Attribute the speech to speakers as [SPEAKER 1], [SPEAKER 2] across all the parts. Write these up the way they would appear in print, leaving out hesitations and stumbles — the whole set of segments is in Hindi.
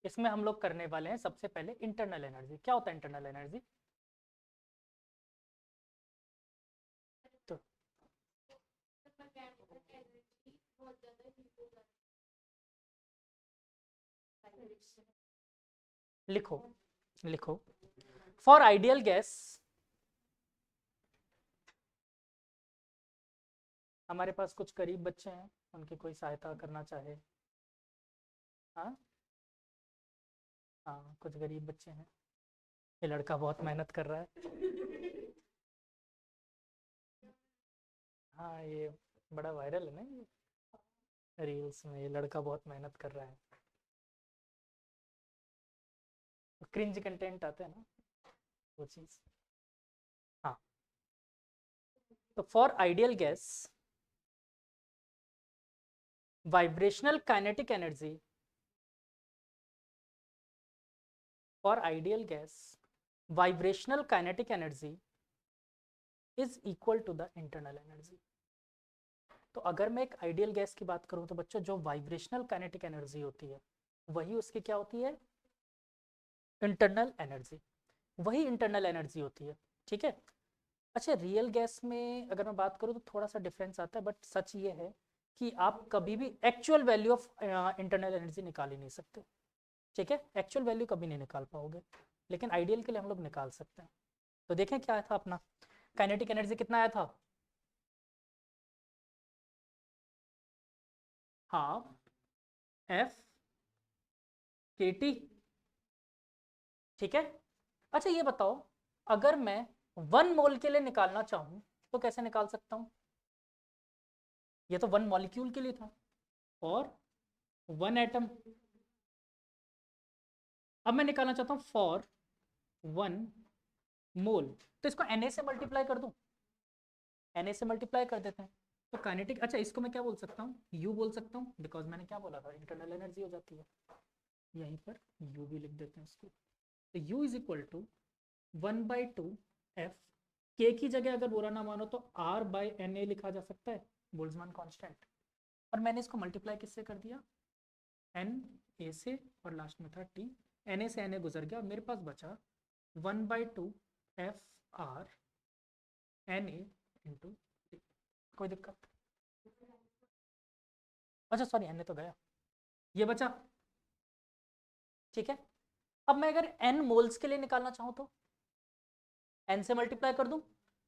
[SPEAKER 1] इसमें हम लोग करने वाले हैं सबसे पहले इंटरनल एनर्जी। क्या होता है इंटरनल एनर्जी? तो लिखो लिखो, फॉर आइडियल गैस, हमारे पास कुछ गरीब बच्चे हैं, उनकी कोई सहायता करना चाहे। हाँ हाँ, कुछ गरीब बच्चे हैं, ये लड़का बहुत मेहनत कर रहा है। हाँ, ये बड़ा वायरल है ना ये रील्स में, ये लड़का बहुत मेहनत कर रहा है। क्रिंज कंटेंट आते हैं ना, वो चीज। हाँ, तो for ideal gas, vibrational kinetic energy, for ideal gas vibrational kinetic energy is equal to the internal energy. तो अगर मैं एक आइडियल गैस की बात करूं तो बच्चों, जो वाइब्रेशनल काइनेटिक एनर्जी होती है वही उसकी क्या होती है? Internal energy. वही इंटरनल एनर्जी होती है, ठीक है। अच्छा, रियल गैस में अगर मैं बात करूं तो थोड़ा सा डिफरेंस आता है, बट सच ये है कि आप कभी भी actual value of internal energy निकाल ही नहीं सकते, ठीक है। एक्चुअल वैल्यू कभी नहीं निकाल पाओगे, लेकिन आइडियल के लिए हम लोग निकाल सकते हैं। तो देखें क्या आया था अपना काइनेटिक एनर्जी, कितना आया था? हाफ एफ के टी, ठीक है। अच्छा ये बताओ, अगर मैं 1 मोल के लिए निकालना चाहूं तो कैसे निकाल सकता हूं? ये तो 1 मॉलिक्यूल के लिए था, और 1 एटम। अब मैं निकालना चाहता हूं फॉर 1 मोल, तो इसको Na से मल्टीप्लाई कर दूं, Na से मल्टीप्लाई कर देते हैं। तो काइनेटिक, अच्छा इसको मैं क्या बोल सकता हूँ? U बोल सकता हूँ, बिकॉज मैंने क्या बोला था, इंटरनल एनर्जी हो जाती है। यहीं पर U भी लिख देते हैं इसको। तो U is equal to 1/2 F, K की जगह अगर बुरा ना मानो तो R/Na लिखा जा सकता है, बोल्ट्जमान कांस्टेंट। और मैंने इसको मल्टीप्लाई किससे कर दिया? Na से, और लास्ट में था T। Na से Na गुजर गया, मेरे पास बचा 1/2 F R Na इंटू। कोई दिक्कत? अच्छा सॉरी, Na तो गया, ये बचा, ठीक है। अब मैं अगर n मोल्स के लिए निकालना चाहूं तो n से मल्टीप्लाई कर दूं,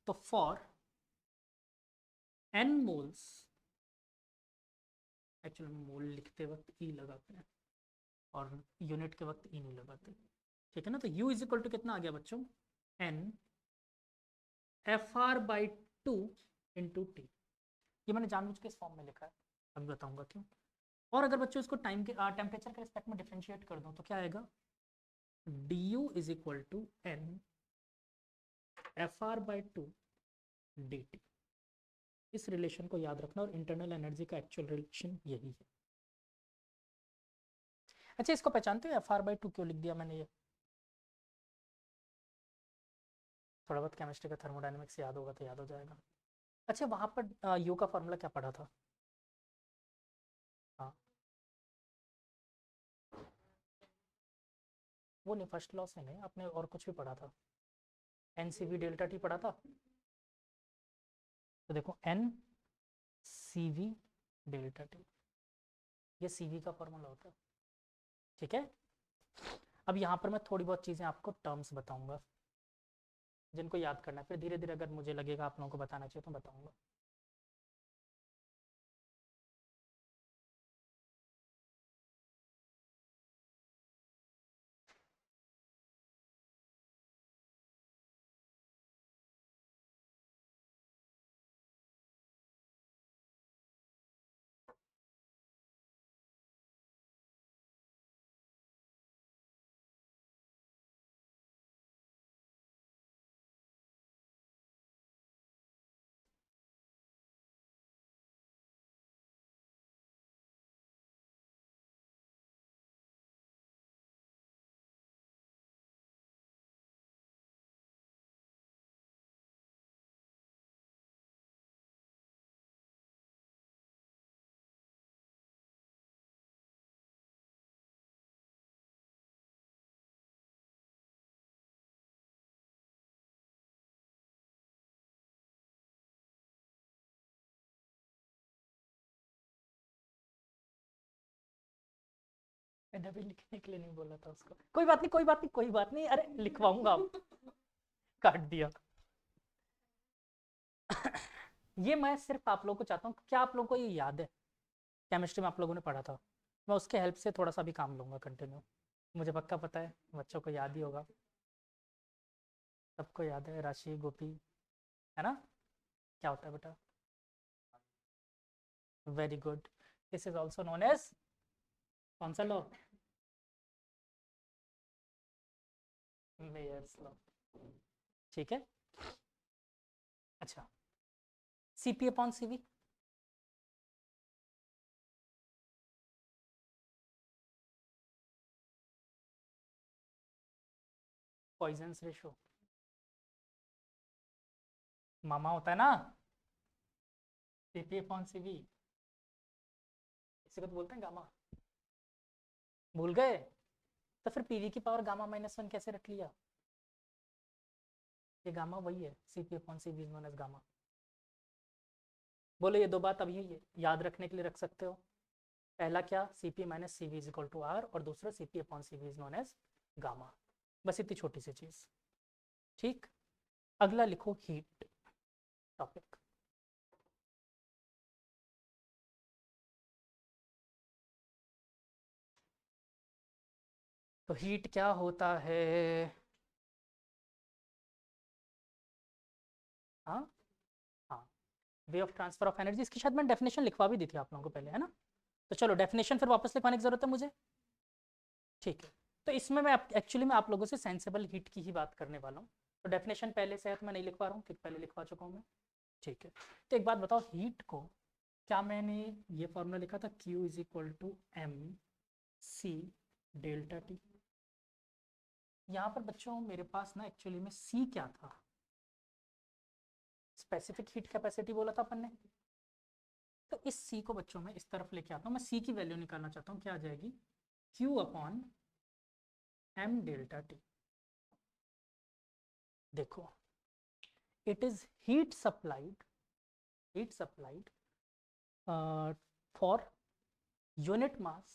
[SPEAKER 1] तो फॉर n मोल्स, एक्चुअली मोल लिखते वक्त ई लगाते हैं और यूनिट के वक्त ई नहीं लगाते, ठीक है ना। तो u इज इक्वल टू कितना आ गया बच्चों? n Fr/2 into T. ये मैंने जानबूझ के इस फॉर्म में लिखा है, अभी बताऊंगा क्यों। और अगर बच्चों इसको टाइम के टेम्परेचर के रिस्पेक्ट में डिफ्रेंशिएट कर दूं तो क्या आएगा? du is equal to n Fr/2 dt। इस रिलेशन को याद रखना, और इंटरनल एनर्जी का एक्चुअल रिलेशन यही है। अच्छा, इसको पहचानते हो Fr/2 क्यों लिख दिया मैंने? ये थोड़ा बहुत केमिस्ट्री का थर्मोडायनेमिक्स याद होगा तो याद हो जाएगा। अच्छा, वहां पर यू का फॉर्मूला क्या पढ़ा था? हाँ, वो नहीं, फर्स्ट लॉ से नहीं, आपने और कुछ भी पढ़ा था, NCV डेल्टा टी पढ़ा था। तो देखो NCV डेल्टा टी, ये CV का फॉर्मूला होता है, ठीक है। अब यहाँ पर मैं थोड़ी बहुत चीज़ें आपको टर्म्स बताऊंगा जिनको याद करना है, फिर धीरे धीरे अगर मुझे लगेगा आप लोगों को बताना चाहिए तो बताऊंगा। मैंने अभी लिखने के लिए नहीं बोला था उसको। कोई बात नहीं, कोई बात नहीं, कोई बात नहीं, अरे लिखवाऊंगा अब। काट दिया। ये मैं सिर्फ आप लोगों को चाहता हूँ, क्या आप लोगों को ये याद है? केमिस्ट्री में आप लोगों ने पढ़ा था। मैं उसके हेल्प से थोड़ा सा भी काम लूंगा कंटिन्यू। मुझे पक्का पता है बच्चों को याद ही होगा। सबको याद है राशि गोपी, है ना? क्या होता है बेटा? Very good. This is also known as कौन सा लॉ? Mayer's law. ठीक है। अच्छा, CP upon CV. Poisson's ratio. मामा होता है ना, सीपी अपॉन सीवी। इसी को तो बोलते हैं गामा। भूल गए? तो फिर पीवी की पावर गामा माइनस वन कैसे रख लिया? ये गामा वही है, CP upon CV is known as gamma. बोलो ये दो बात अभी याद रखने के लिए रख सकते हो। पहला क्या, CP minus CV is equal to R, और दूसरा CP upon CV is known as gamma. बस इतनी छोटी सी चीज। ठीक। अगला लिखो हीट टॉपिक। तो हीट क्या होता है? हाँ हाँ, way of transfer of energy. इसकी शायद मैंने डेफिनेशन लिखवा भी दी थी आप लोगों को पहले, है ना? तो चलो डेफिनेशन फिर वापस लिखवाने की जरूरत है मुझे। ठीक है। तो इसमें मैं एक्चुअली मैं आप लोगों से सेंसिबल हीट की ही बात करने वाला हूँ। तो डेफिनेशन पहले से है तो मैं नहीं लिखवा रहा हूँ, क्योंकि पहले लिखवा चुका हूँ मैं। ठीक है। तो एक बात बताओ, हीट को क्या मैंने ये फॉर्मूला लिखा था, Q is equal to M C delta T. यहाँ पर बच्चों मेरे पास ना एक्चुअली में C क्या था? स्पेसिफिक हीट कैपेसिटी बोला था अपन ने। तो इस C को बच्चों में इस तरफ लेके आता हूँ, मैं C की वैल्यू निकालना चाहता हूँ, क्या आ जाएगी? Q upon M delta T. देखो, it is heat supplied for unit mass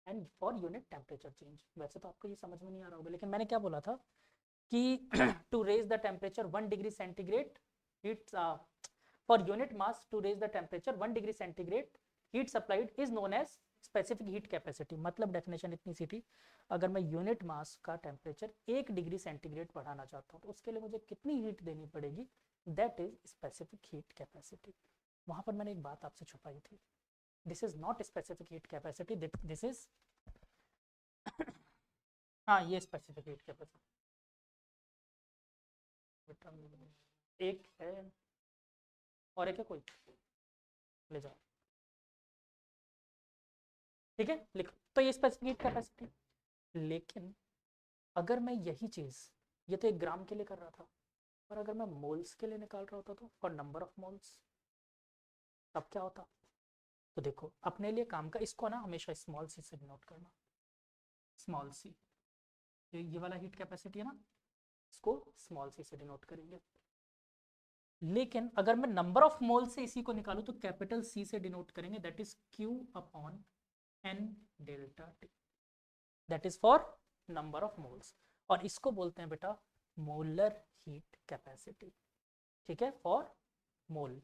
[SPEAKER 1] and for unit temperature change। वैसे तो आपको ये समझ में नहीं आ रहा होगा, लेकिन मैंने क्या बोला था कि to raise the temperature 1 degree centigrade heat for unit mass to raise the temperature 1 degree centigrade heat supplied is known as specific heat capacity। मतलब डेफिनेशन इतनी सी थी, अगर मैं यूनिट मास का टेम्परेचर 1 डिग्री सेंटीग्रेड बढ़ाना चाहता हूँ तो उसके लिए मुझे कितनी हीट देनी पड़ेगी, that is specific heat capacity. वहां पर मैंने एक बात आपसे छुपाई थी, this is not specific heat capacity, this is हाँ ये स्पेसिफिक हीट कैपेसिटी। एक है और एक है, कोई ले जाओ। ठीक है, लिखो। तो ये स्पेसिफिक हीट कैपेसिटी। लेकिन अगर मैं यही चीज, ये तो एक ग्राम के लिए कर रहा था, और अगर मैं मोल्स के लिए निकाल रहा होता तो फॉर नंबर ऑफ मोल्स, तब क्या होता? तो देखो अपने लिए काम का, इसको ना हमेशा स्मॉल सी से डिनोट करना। स्मॉल सी, ये वाला हीट कैपेसिटी है ना, इसको स्मॉल सी से डिनोट करेंगे। लेकिन अगर मैं नंबर ऑफ मोल से इसी को निकालू तो कैपिटल सी से डिनोट करेंगे, that is Q upon N delta T. That is for number of moles, और इसको बोलते हैं बेटा मोलर हीट कैपेसिटी। ठीक है, फॉर मोल।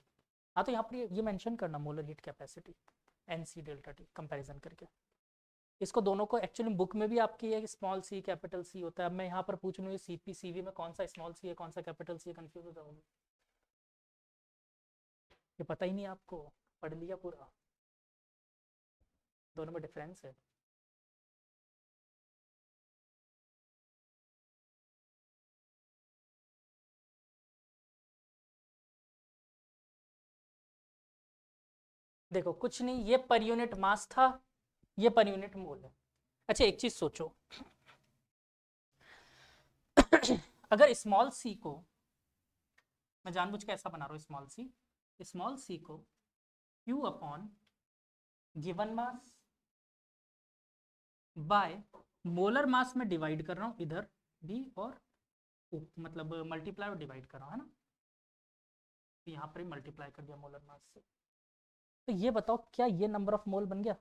[SPEAKER 1] हाँ तो यहाँ पर ये मेंशन करना molar heat capacity N C delta T comparison करके। इसको दोनों को एक्चुअली बुक में भी आपकी है स्मॉल सी कैपिटल सी होता है। अब मैं यहाँ पर पूछ लूँ सीपी सीवी में कौन सा स्मॉल सी है कौन सा कैपिटल सी है, कंफ्यूज हो जाओगे। ये पता ही नहीं आपको, पढ़ लिया पूरा, दोनों में डिफरेंस है। देखो कुछ नहीं, ये पर यूनिट मास था, ये पर यूनिट मोल है। अच्छा एक चीज सोचो, अगर स्मॉल सी को, मैं जानबूझ के ऐसा बना रहा हूँ स्मॉल सी को Q upon given mass by molar mass में डिवाइड कर रहा हूँ, इधर भी और मतलब मल्टीप्लाई और डिवाइड कर रहा हूँ, है ना? तो यहाँ पर ही मल्टीप्लाई कर दिया मोलर मास से। तो ये बताओ क्या ये नंबर ऑफ मोल बन गया?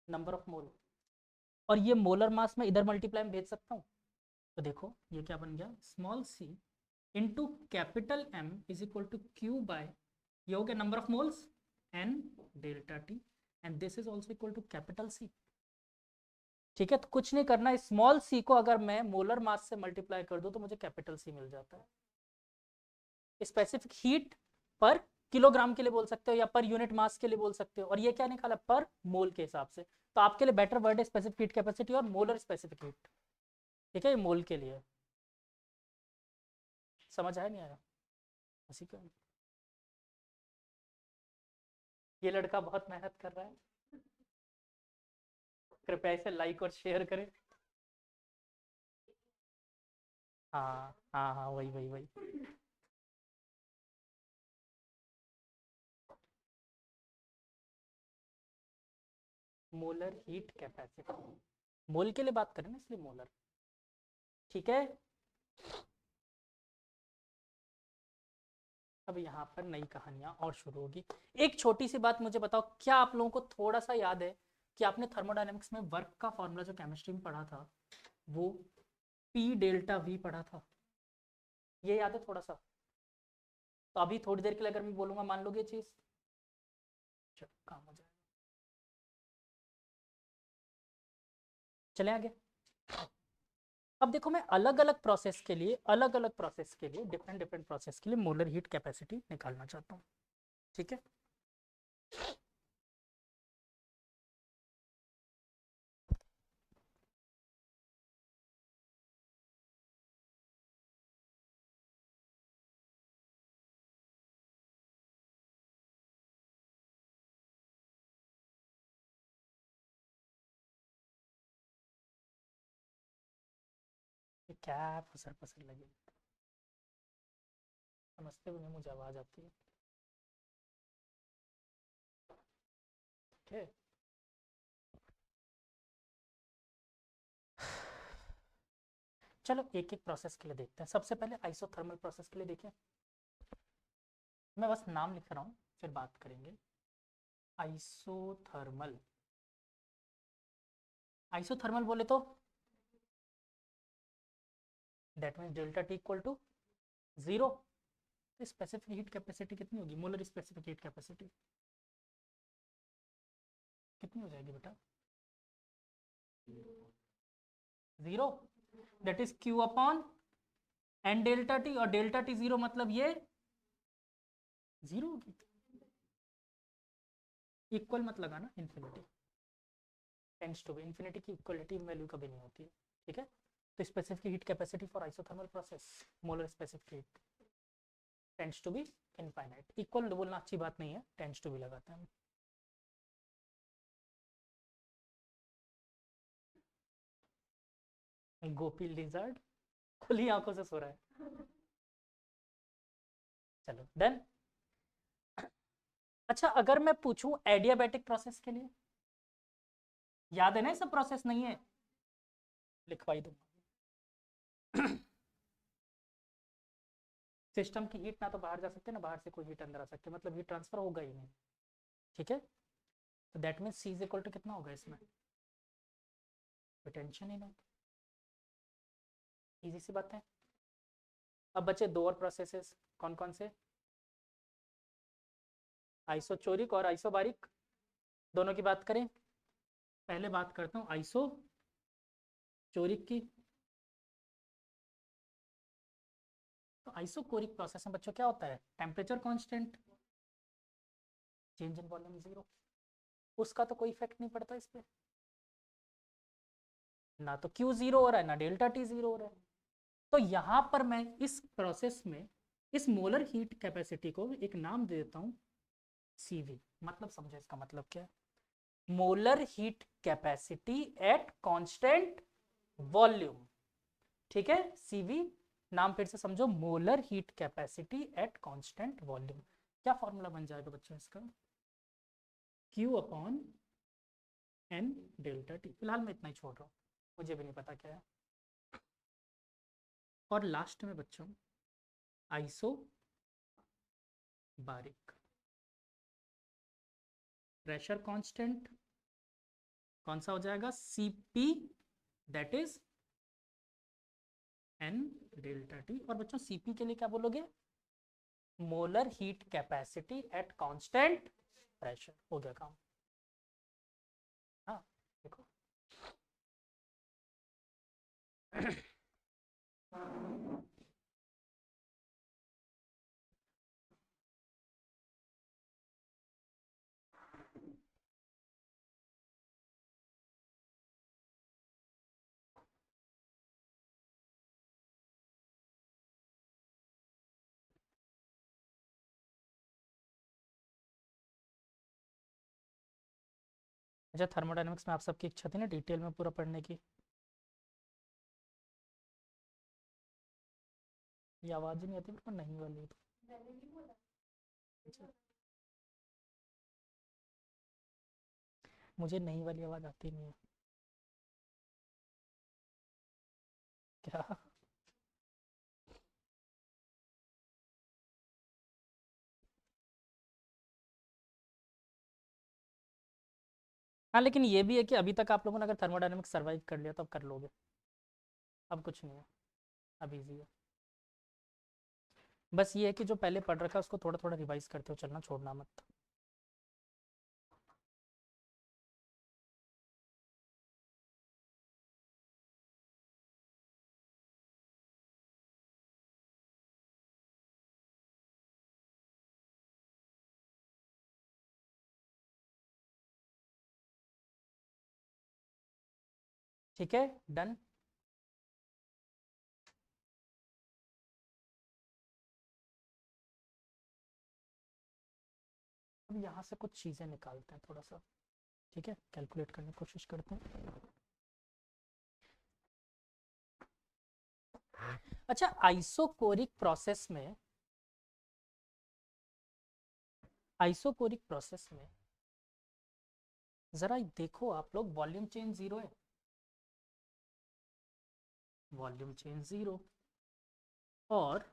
[SPEAKER 1] नंबर ऑफ मोल और ये मोलर मास में इधर मल्टीप्लाई में भेज सकता हूँ। तो देखो ये क्या बन गया, small C into capital M is equal to Q by, ये हो गया number of moles N delta T, and this is also equal to capital C. ठीक है, तो कुछ नहीं करना, स्मॉल सी को अगर मैं मोलर मास से मल्टीप्लाई कर दूं तो मुझे कैपिटल सी मिल जाता है। स्पेसिफिक हीट पर किलोग्राम के लिए बोल सकते हो या पर यूनिट मास के लिए बोल सकते हो, और ये क्या निकाला, पर मोल के हिसाब से। तो आपके लिए बेटर वर्ड है स्पेसिफिक हीट कैपेसिटी और मोलर स्पेसिफिक हीट। ठीक है, ये मोल के लिए। समझ आया नहीं आया? उसी का ये लड़का बहुत मेहनत कर रहा है, कृपया इसे लाइक और शेयर करें। हाँ हाँ हाँ, वही वही वही। मोलर हीट कैपेसिटी, मोल के लिए बात करें ना, इसलिए मोलर। ठीक है, अब यहाँ पर नई कहानियां और शुरू होगी। एक छोटी सी बात मुझे बताओ, क्या आप लोगों को थोड़ा सा याद है कि आपने थर्मोडायनेमिक्स में वर्क का फॉर्मूला जो केमिस्ट्री में पढ़ा था, वो पी डेल्टा वी पढ़ा था? ये याद है थोड़ा सा? तो अभी थोड़ी देर के लिए अगर मैं बोलूंगा, मान लोगे चीज? चलो काम हो जाएगा। चले आगे। अब देखो, मैं अलग अलग प्रोसेस के लिए, अलग अलग प्रोसेस के लिए, डिफरेंट डिफरेंट प्रोसेस के लिए मोलर हीट कैपेसिटी निकालना चाहता हूँ। ठीक है, ये क्या फसर फसर लगी, समझते हुए मुझे आवाज आती है। ठीक है, चलो एक एक प्रोसेस के लिए देखते हैं। सबसे पहले आइसोथर्मल प्रोसेस के लिए देखें। मैं बस नाम लिख रहा हूँ, फिर बात करेंगे। आइसोथर्मल, आइसोथर्मल बोले तो that means delta T equal to zero. तो स्पेसिफिक हीट कैपेसिटी कितनी होगी, मोलर स्पेसिफिक हीट कैपेसिटी कितनी हो जाएगी बेटा? Zero, that is Q upon N delta T, और डेल्टा टी जीरो मतलब ये जीरो होगी। इक्वल मत लगाना, infinity tends to be, infinity की इक्वलिटी वैल्यू कभी नहीं होती है। ठीक है, तो specific heat capacity for isothermal process, molar specific heat tends to be infinite. Equal बोलना अच्छी बात नहीं है, टेंड्स टू बी लगाते हैं हम। गोपी लिजर्ड खुली आंखों से सो रहा है। चलो देन, अच्छा अगर मैं पूछूं एडियाबैटिक प्रोसेस के लिए, याद है ना, सब प्रोसेस नहीं है, लिखवाई दूंगा। सिस्टम की हीट ना तो बाहर जा सकते ना बाहर से कोई हीट अंदर आ सकते, मतलब हीट ट्रांसफर होगा ही नहीं। ठीक है, तो that mean C is equal to कितना होगा इसमें, कोई टेंशन ही नहीं, इजी सी बात है। अब बचे दो और प्रोसेसेस, कौन कौन से? आइसोचोरिक और आइसोबारिक, दोनों की बात करें। पहले बात करता हूँ आइसोचोरिक की। तो आइसोकोरिक प्रोसेस में बच्चों क्या होता है, temperature constant, change in volume zero, उसका तो कोई इफेक्ट नहीं पड़ता इस पे, ना तो क्यू जीरो हो रहा है ना डेल्टा टी जीरो हो रहा है। तो यहां पर मैं इस प्रोसेस में इस मोलर हीट कैपेसिटी को एक नाम दे देता हूं सीवी। मतलब समझो इसका मतलब क्या है, molar heat capacity at constant volume. ठीक है, सीवी नाम फिर से समझो, molar heat capacity at constant volume. क्या फॉर्मूला बन जाएगा बच्चों इसका, Q upon N delta T. फिलहाल मैं इतना ही छोड़ रहा हूँ, मुझे भी नहीं पता क्या है। और लास्ट में बच्चों आइसो बारिक, प्रेशर कांस्टेंट, कौन सा हो जाएगा, Cp that is N delta T. और बच्चों Cp के लिए क्या बोलोगे, molar heat capacity at constant pressure. हो गया काम। हाँ देखो अच्छा, थर्मोडायनेमिक्स में आप सबकी इच्छा थी ना डिटेल में पूरा पढ़ने की। ये आवाज ही नहीं आती पर नहीं वाली तो। अच्छा, मुझे नहीं वाली आवाज आती नहीं है क्या। हाँ लेकिन ये भी है कि अभी तक आप लोगों ने अगर थर्मोडायनेमिक्स सर्वाइव कर लिया तो अब कर लोगे। अब कुछ नहीं है, अब इजी है। बस ये है कि जो पहले पढ़ रखा है उसको थोड़ा थोड़ा रिवाइज करते हो चलना, छोड़ना मत। ठीक है, डन। अब यहाँ से कुछ चीज़ें निकालते हैं थोड़ा सा, ठीक है, कैलकुलेट करने की कोशिश करते हैं। अच्छा, आइसोकोरिक प्रोसेस में जरा देखो आप लोग, वॉल्यूम चेंज जीरो है, वॉल्यूम चेंज जीरो। और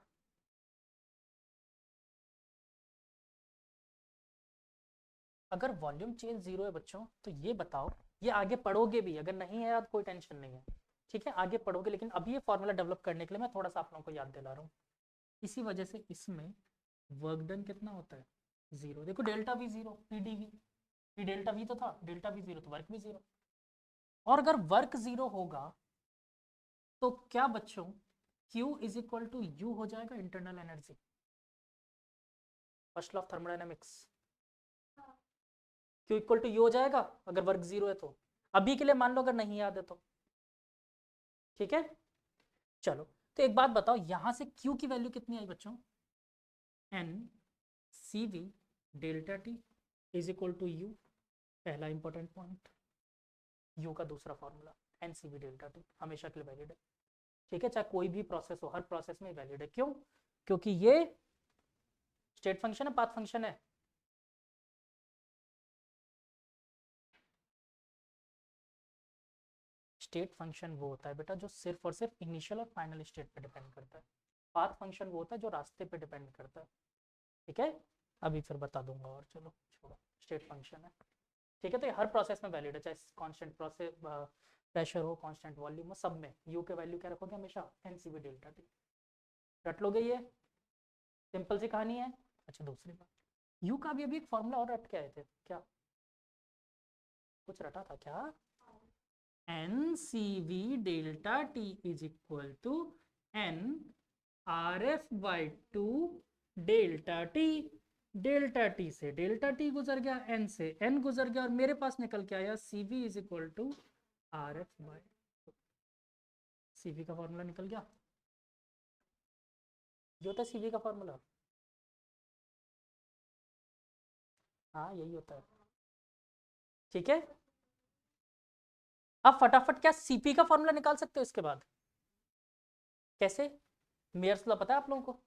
[SPEAKER 1] अगर वॉल्यूम चेंज जीरो है बच्चों, तो ये बताओ, ये आगे पढ़ोगे भी, अगर नहीं है याद कोई टेंशन नहीं है, ठीक है आगे पढ़ोगे, लेकिन अभी ये फॉर्मूला डेवलप करने के लिए मैं थोड़ा सा आप लोगों को याद दिला रहा हूँ। इसी वजह से इसमें वर्क डन कितना होता है, जीरो। देखो delta V zero, P D V, P delta V तो था, डेल्टा वी जीरो तो वर्क भी जीरो। और अगर वर्क जीरो होगा तो क्या बच्चों, Q is equal to U हो जाएगा, internal energy, first law of thermodynamics. Q equal to U हो जाएगा अगर वर्क जीरो है तो। अभी के लिए मान लो अगर नहीं याद है तो, ठीक है। चलो, तो एक बात बताओ, यहां से Q की वैल्यू कितनी आई बच्चों, N C V delta T is equal to U, पहला इंपॉर्टेंट पॉइंट। यू का दूसरा formula N C V delta T हमेशा के लिए वैलिड है, ठीक है, चाहे कोई भी प्रोसेस हो, हर प्रोसेस में वैलिड है। क्यों, क्योंकि ये स्टेट फंक्शन है, पाथ फंक्शन है। स्टेट फंक्शन वो होता है बेटा जो सिर्फ और सिर्फ इनिशियल और फाइनल स्टेट पे डिपेंड करता है। पाथ फंक्शन वो होता है जो रास्ते पे डिपेंड करता है, ठीक है। अभी फिर बता दूंगा, और चलो छोड़ो, स्टेट फंक्शन है, ठीक है। तो ये हर प्रोसेस में वैलिड है, चाहे कांस्टेंट प्रोसेस प्रेशर हो, कांस्टेंट वॉल्यूम हो, सब में यू के वैल्यू क्या रखोगे हमेशा, N C V delta T. रट लोगे ये, सिंपल सी कहानी है। अच्छा दूसरी बात, यू का भी अभी एक फॉर्मूला और रट के आए थे क्या, कुछ रटा था क्या, N C V delta T is equal to N R F by two delta T. Delta T से डेल्टा टी गुजर गया, एन से एन गुजर गया, और मेरे पास निकल के आया C V is equal to R F by, C V का फॉर्मूला निकल गया। जो होता है सी वी का फॉर्मूला, हाँ यही होता है, ठीक है। आप फटाफट क्या सीपी का फॉर्मूला निकाल सकते हो इसके बाद, कैसे, मेयर्स लॉ पता है आप लोगों को,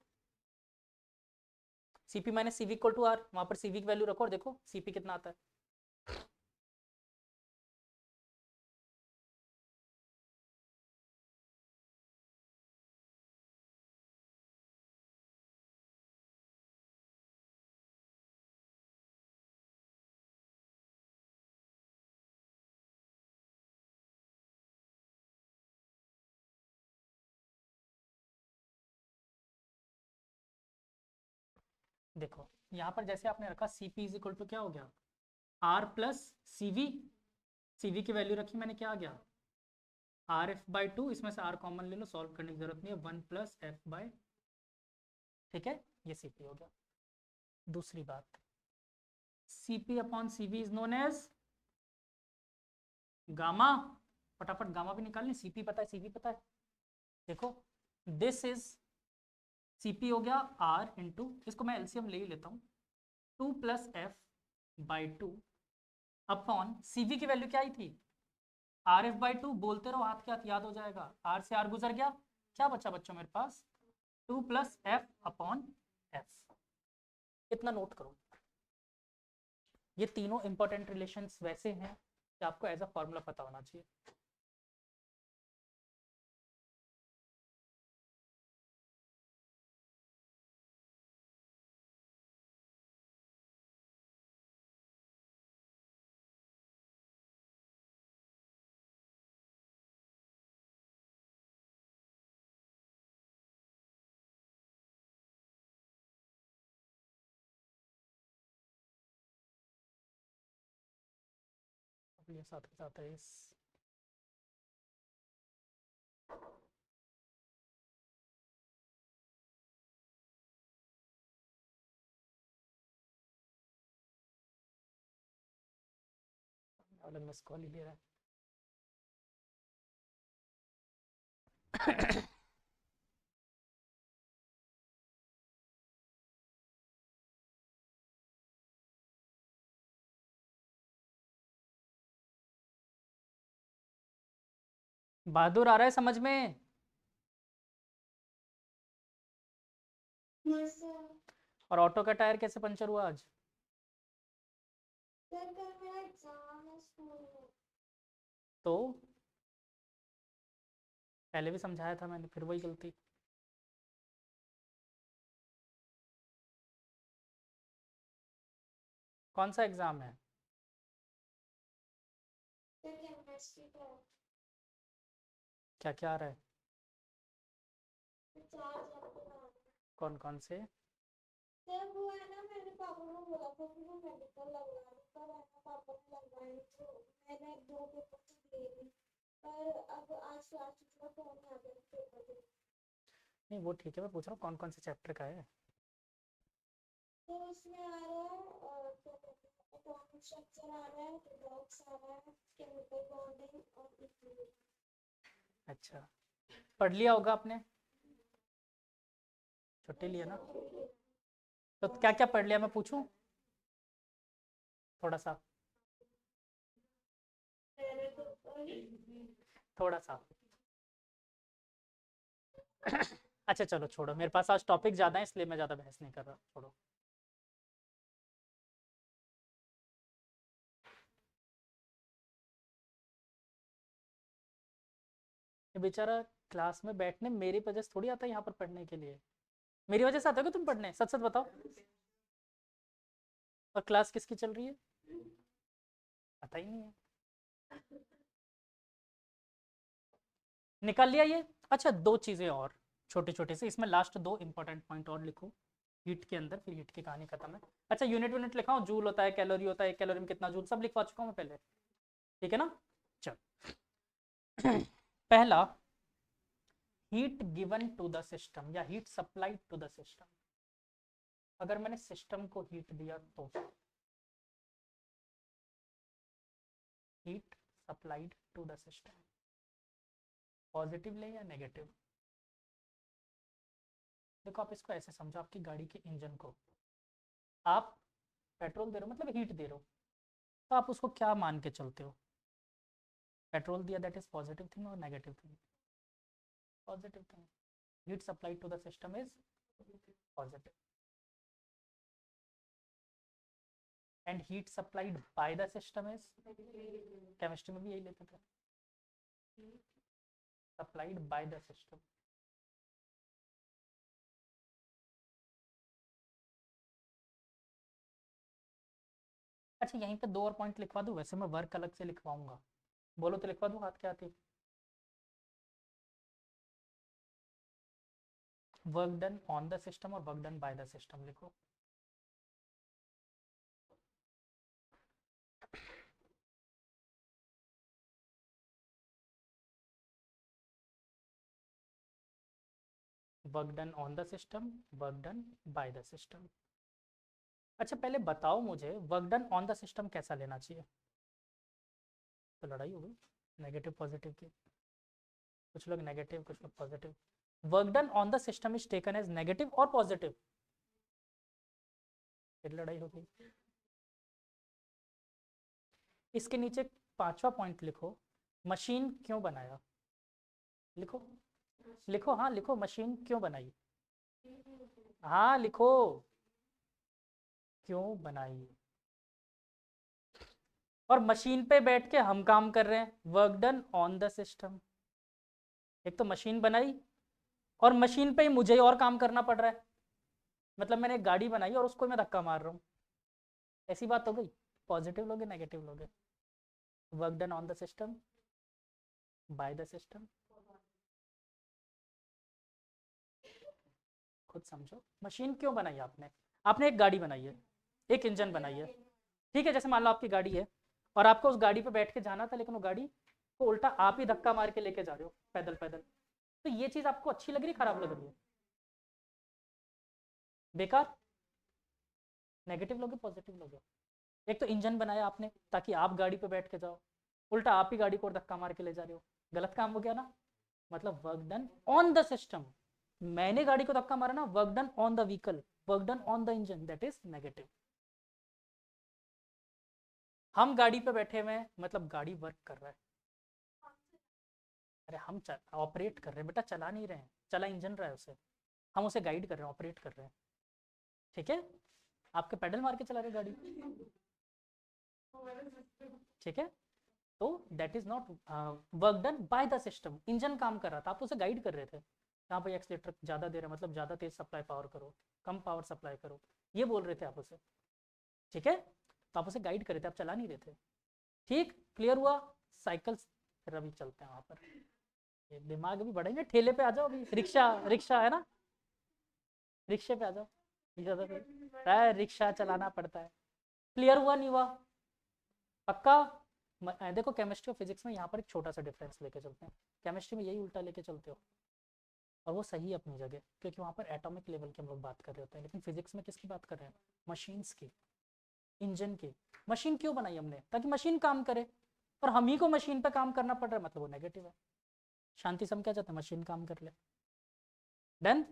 [SPEAKER 1] CP minus CV equal to R, वहां पर सीवी की वैल्यू रखो और देखो सीपी कितना आता है। देखो यहाँ पर जैसे आपने रखा C P is equal to क्या हो गया, R plus C V, C V की वैल्यू रखी मैंने, क्या आ गया आर एफ बाई टू, इसमें से आर कॉमन ले लो, सॉल्व करने की जरूरत नहीं है, वन प्लस एफ बाई, ठीक है, ये सी पी हो गया। दूसरी बात, C P upon C V is known as gamma, फटाफट गामा भी निकालनी, सी पी पता है सी वी पता है, देखो दिस इज सी पी हो गया आर इंटू, इसको मैं एलसीएम ले ही लेता हूँ, two plus F by two upon C V की वैल्यू क्या आई थी, आर एफ बाई टू, बोलते रहो हाथ के हाथ याद हो जाएगा, आर से आर गुजर गया, क्या बचा बच्चों मेरे पास, two plus F upon F. इतना नोट करो, ये तीनों इंपॉर्टेंट रिलेशंस वैसे हैं कि आपको एज अ फॉर्मूला पता होना चाहिए। ये साथ के साथ है इस, अलग में स्कॉल ही ले रहा है। बहादुर आ रहा है समझ में?
[SPEAKER 2] yes,
[SPEAKER 1] और ऑटो का टायर कैसे पंचर हुआ आज?
[SPEAKER 2] सर कल मेरा एग्जाम है स्कूल में।
[SPEAKER 1] तो पहले भी समझाया था मैंने, फिर वही गलती। कौन सा एग्जाम है?
[SPEAKER 2] सर केमिस्ट्री का
[SPEAKER 1] क्या क्या आ रहा है?
[SPEAKER 2] तो चार चैप्टर आ रहे हैं।
[SPEAKER 1] कौन कौन से?
[SPEAKER 2] सर वो है ना, मैंने पापा को बोला था कि मैं मेडिकल लगवा लूँ, पर है ना पापा ने लगवाई, तो मैंने दो पेपर तो दिए भी, पर अब आज क्लास टीचर का फोन आ गया पेपर दे।
[SPEAKER 1] नहीं वो ठीक है, मैं पूछ रहा हूँ कौन कौन से चैप्टर का है।
[SPEAKER 2] तो उसमें आ रहा है क्या कहते हैं, एटॉमिक स्ट्रक्चर आ रहा है, रिडॉक्स आ रहा है, केमिकल बॉन्डिंग और इक्विलिब्रियम।
[SPEAKER 1] अच्छा, पढ़ लिया होगा आपने, छुट्टी लिया ना? तो क्या क्या पढ़ लिया मैं पूछूं थोड़ा सा? थोड़ा सा। अच्छा चलो छोड़ो, मेरे पास आज टॉपिक ज़्यादा है इसलिए मैं ज़्यादा बहस नहीं कर रहा, छोड़ो। ये बेचारा क्लास में बैठने मेरी वजह से थोड़ी आता है यहाँ पर पढ़ने के लिए, मेरी वजह से आता है क्या तुम पढ़ने, सच सच बताओ। और क्लास किसकी चल रही है पता ही नहीं है, निकाल लिया ये। अच्छा दो चीज़ें और छोटे छोटे से, इसमें लास्ट दो इंपॉर्टेंट पॉइंट और लिखो हीट के अंदर, फिर हीट की कहानी खत्म है। अच्छा यूनिट लिखाओ, जूल होता है, कैलोरी होता है, एक कैलोरी में कितना जूल, सब लिखवा चुका हूँ मैं पहले, ठीक है ना? चल पहला, heat given to the system या heat supplied to the system. अगर मैंने सिस्टम को हीट दिया तो heat supplied to the system, positive ले या नेगेटिव? देखो आप इसको ऐसे समझो, आपकी गाड़ी के इंजन को आप पेट्रोल दे रहे हो, मतलब हीट दे रहे हो, तो आप उसको क्या मान के चलते हो? पेट्रोल दिया दैट इज पॉजिटिव थिंग और negative thing? Positive thing. Heat supplied to the system is positive, and heat supplied by the system is, chemistry में भी यही लेते थे, सप्लाइड बाय द सिस्टम। अच्छा यहीं पे दो और पॉइंट लिखवा दूं, वैसे मैं वर्क अलग से लिखवाऊंगा, बोलो तो लिखवा दूं हाथ के आते। Work done on the system और work done by the system लिखो। Work done on the system, work done by the system. अच्छा पहले बताओ मुझे work done on the system कैसा लेना चाहिए? तो लड़ाई हो गई नेगेटिव पॉजिटिव की, कुछ लोग नेगेटिव कुछ लोग positive. Work done on the system is taken as negative और पॉजिटिव, फिर लड़ाई हो गई। इसके नीचे पांचवा पॉइंट लिखो, मशीन क्यों बनाया? लिखो लिखो, हाँ लिखो, मशीन क्यों बनाई? हाँ लिखो, क्यों बनाई? और मशीन पे बैठ के हम काम कर रहे हैं, work done on the system. एक तो मशीन बनाई और मशीन पे ही मुझे और काम करना पड़ रहा है, मतलब मैंने एक गाड़ी बनाई और उसको मैं धक्का मार रहा हूँ, ऐसी बात हो गई। पॉजिटिव लोगे नेगेटिव लोगे? Work done on the system, bye the system, खुद समझो। मशीन क्यों बनाई आपने? आपने एक गाड़ी बनाई है, एक इंजन बनाई है, ठीक है, जैसे मान लो आपकी गाड़ी है और आपको उस गाड़ी पे बैठ के जाना था, लेकिन वो गाड़ी को उल्टा आप ही धक्का मार के लेके जा रहे हो पैदल पैदल, तो ये चीज आपको अच्छी लग रही है खराब लग रही है? बेकार। नेगेटिव लोगे पॉजिटिव लोगे? एक तो इंजन बनाया आपने ताकि आप गाड़ी पे बैठ के जाओ, उल्टा आप ही गाड़ी को धक्का मार के ले जा रहे हो, गलत काम हो गया ना। मतलब work done on the system, मैंने गाड़ी को धक्का मारा ना, work done on the vehicle, work done on the engine, that is negative. हम गाड़ी पे बैठे हुए हैं मतलब गाड़ी वर्क कर रहा है। अरे हम ऑपरेट कर रहे हैं बेटा, चला नहीं रहे हैं, चला इंजन रहा है उसे, हम उसे गाइड कर रहे हैं, ऑपरेट कर रहे हैं, ठीक है। आपके पैडल मार के चला रहे गाड़ी, ठीक है। तो that is not work done by the system. Engine काम कर रहा था, आप उसे गाइड कर रहे थे, यहाँ पर एक्सीलेटर ज़्यादा दे रहा है मतलब ज़्यादा तेज सप्लाई पावर करो, कम पावर सप्लाई करो, ये बोल रहे थे आप उसे, ठीक है। तो आप उसे गाइड कर रहे थे, आप चला नहीं रहे थे, ठीक। क्लियर हुआ? साइकिल, फिर अभी चलते हैं वहाँ पर, ये दिमाग भी बढ़ेंगे, ठेले पे आ जाओ अभी, रिक्शा, रिक्शा है ना, रिक्शे पे आ जाओ, रिक्शा चलाना पड़ता है। क्लियर हुआ नहीं हुआ? पक्का? देखो केमिस्ट्री और फिजिक्स में यहाँ पर एक छोटा सा डिफरेंस लेके चलते हैं, केमिस्ट्री में यही उल्टा लेके चलते हो और वो सही है अपनी जगह, क्योंकि वहाँ पर एटॉमिक लेवल की हम लोग बात कर रहे होते हैं, लेकिन फिजिक्स में किसकी बात कर रहे हैं? मशीन्स की, इंजन की। मशीन क्यों बनाई हमने? ताकि मशीन काम करे, और हम ही को मशीन पे काम करना पड़ रहा है, मतलब वो नेगेटिव है। शांति से हम क्या चाहते हैं? मशीन काम कर ले। डन?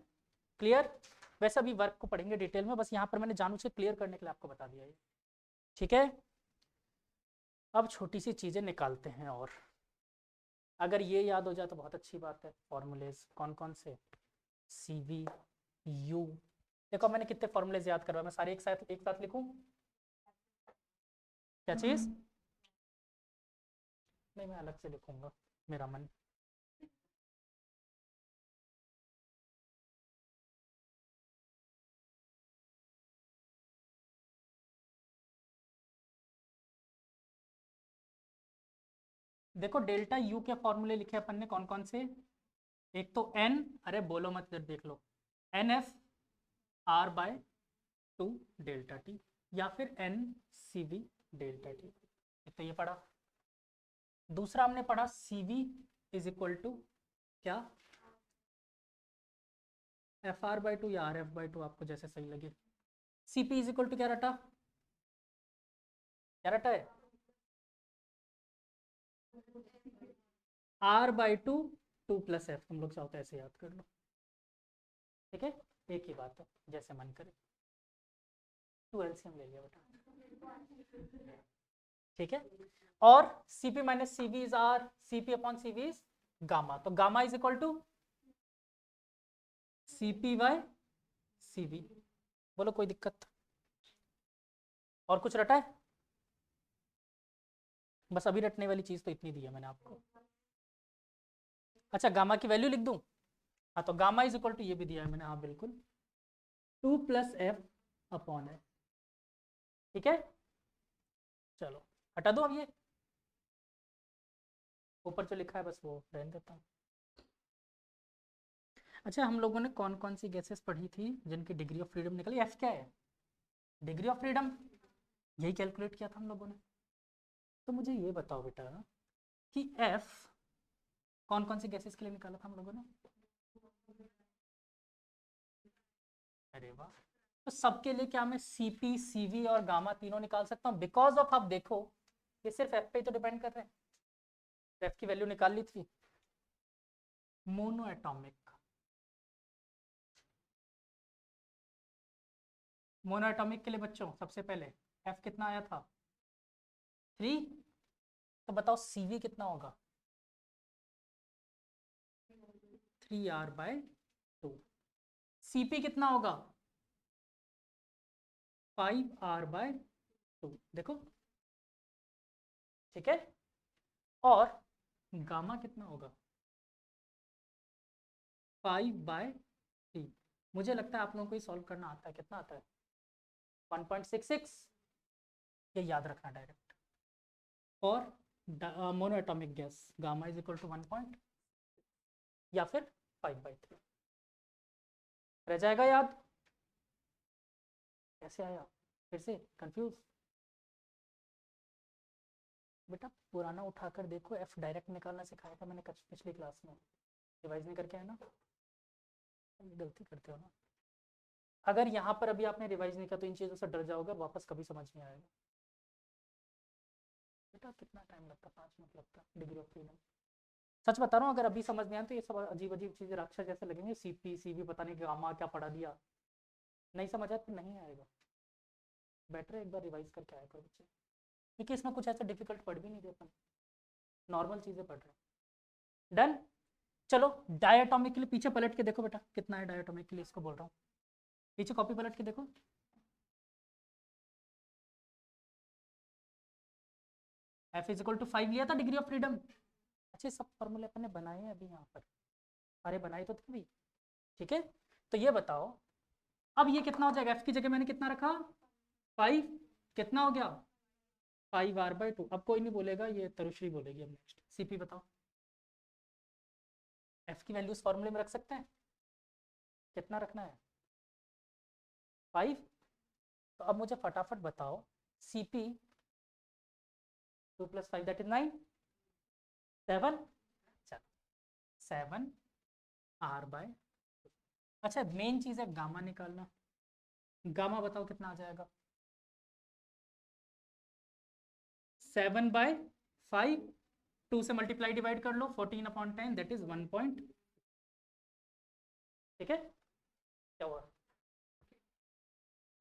[SPEAKER 1] क्लियर? वैसे अभी वर्क को पढ़ेंगे डिटेल में, बस यहाँ पर मैंने जानबूझ के क्लियर करने के लिए आपको बता दिया ये, ठीक है। अब छोटी सी चीज़ें निकालते हैं, और अगर ये याद हो जाए तो बहुत अच्छी बात है। फॉर्मूलेज कौन कौन से? सी वी यू, देखो मैंने कितने फॉर्मूलेज याद करवाए, मैं सारे एक साथ लिखूं? क्या चीज़? नहीं मैं अलग से लिखूंगा, मेरा मन। देखो डेल्टा यू के फॉर्मूले लिखे अपन ने कौन कौन से? एक तो एन, अरे बोलो मत इधर देख लो, N F R by two delta T, या फिर N C V delta T, एक तो ये पढ़ा। दूसरा हमने पढ़ा C V is equal to क्या? एफ आर बाई टू या आर एफ बाई टू, आपको जैसे सही लगे। C P is equal to क्या रटा? क्या रटा है? R by two, two plus F, तुम लोग चाहो तो ऐसे याद कर लो, ठीक है, एक ही बात है, जैसे मन करे। टू एलसीएम ले लिया बेटा, ठीक है। और Cp minus C V is R, Cp upon C V is gamma, तो gamma is equal to Cp by C V. बोलो कोई दिक्कत? और कुछ रटा है? बस अभी रटने वाली चीज तो इतनी दी है मैंने आपको। अच्छा गामा की वैल्यू लिख दूं? हाँ तो गामा इज इक्वल टू ये भी दिया है मैंने, हाँ बिल्कुल, टू प्लस एफ अपॉन है, ठीक है। चलो हटा दो अब ये, ऊपर जो लिखा है बस वो रहने देता हूँ। अच्छा हम लोगों ने कौन कौन सी गैसेस पढ़ी थी जिनकी डिग्री ऑफ फ्रीडम निकली? एफ क्या है? डिग्री ऑफ फ्रीडम, यही कैलकुलेट किया था हम लोगों ने। तो मुझे ये बताओ बेटा कि एफ कौन कौन सी गैसेस के लिए निकाला था हम लोगों ने? अरे वाह, तो सबके लिए क्या मैं सीपी सीवी और गामा तीनों निकाल सकता हूँ? बिकॉज ऑफ, आप देखो ये सिर्फ एफ पे तो डिपेंड कर रहे हैं, एफ की वैल्यू निकाल ली थी। मोनो एटॉमिक, मोनो एटॉमिक के लिए बच्चों सबसे पहले एफ कितना आया था? 3। तो बताओ सीवी कितना होगा? 3r/2। सीपी कितना होगा? 5r/2। देखो, ठीक है। और गामा कितना होगा? 5/3। मुझे लगता है आप लोगों को ये सॉल्व करना आता है। कितना आता है? 1.66। ये याद रखना डायरेक्ट। और monoatomic gas gamma is equal to 1 या फिर 5/3। रह जाएगा याद? कैसे आया? फिर से कंफ्यूज? बेटा पुराना उठाकर देखो, एफ डायरेक्ट निकालना सिखाया था मैंने पिछली क्लास में। रिवाइज नहीं करके आए ना? गलती करते हो ना। अगर यहाँ पर अभी आपने रिवाइज नहीं किया तो इन चीज़ों से डर जाओगे और वापस कभी समझ नहीं आएगा। बेटा कितना टाइम लगता? 5 मिनट लगता डिग्री ऑफ फ्रीडम। सच बता रहा हूँ, अगर अभी समझ नहीं आया तो ये सब अजीब अजीब चीज़ें राक्षस जैसे लगेंगे। सीपी सीवी पता नहीं गामा क्या पढ़ा दिया, नहीं समझ आया तो नहीं आएगा। बेटर एक बार रिवाइज करके आया करो बच्चे, क्योंकि इसमें कुछ ऐसा डिफिकल्ट पढ़ भी नहीं रहे अपन, नॉर्मल चीज़ें पढ़ रहे हैं। डन। चलो डायटोमिक के लिए पीछे पलट के देखो बेटा, कितना है डायटोमिक के लिए, इसको बोल रहा हूँ। पीछे कॉपी पलट के देखो। एफ इज इक्वल टू 5 लिया था डिग्री ऑफ फ्रीडम। अच्छे सब फॉर्मूले अपन ने बनाए हैं अभी यहाँ पर। अरे बनाए तो थे भी। ठीक है, तो ये बताओ अब ये कितना हो जाएगा? एफ की जगह मैंने कितना रखा? 5। कितना हो गया? 5r/2। अब कोई नहीं बोलेगा, ये तरुश्री बोलेगी अब नेक्स्ट। सीपी बताओ, एफ की वैल्यूज फॉर्मूले में रख सकते हैं? कितना रखना है? 5। तो अब मुझे फटाफट बताओ, सीपी 2 + 5 दैट इज 9। 7। 7r/2। अच्छा मेन चीज है गामा निकालना। गामा बताओ कितना आ जाएगा? 7/5। 2 से मल्टीप्लाई डिवाइड कर लो, 14/10 दैट इज 1 पॉइंट। ठीक है, क्या हुआ?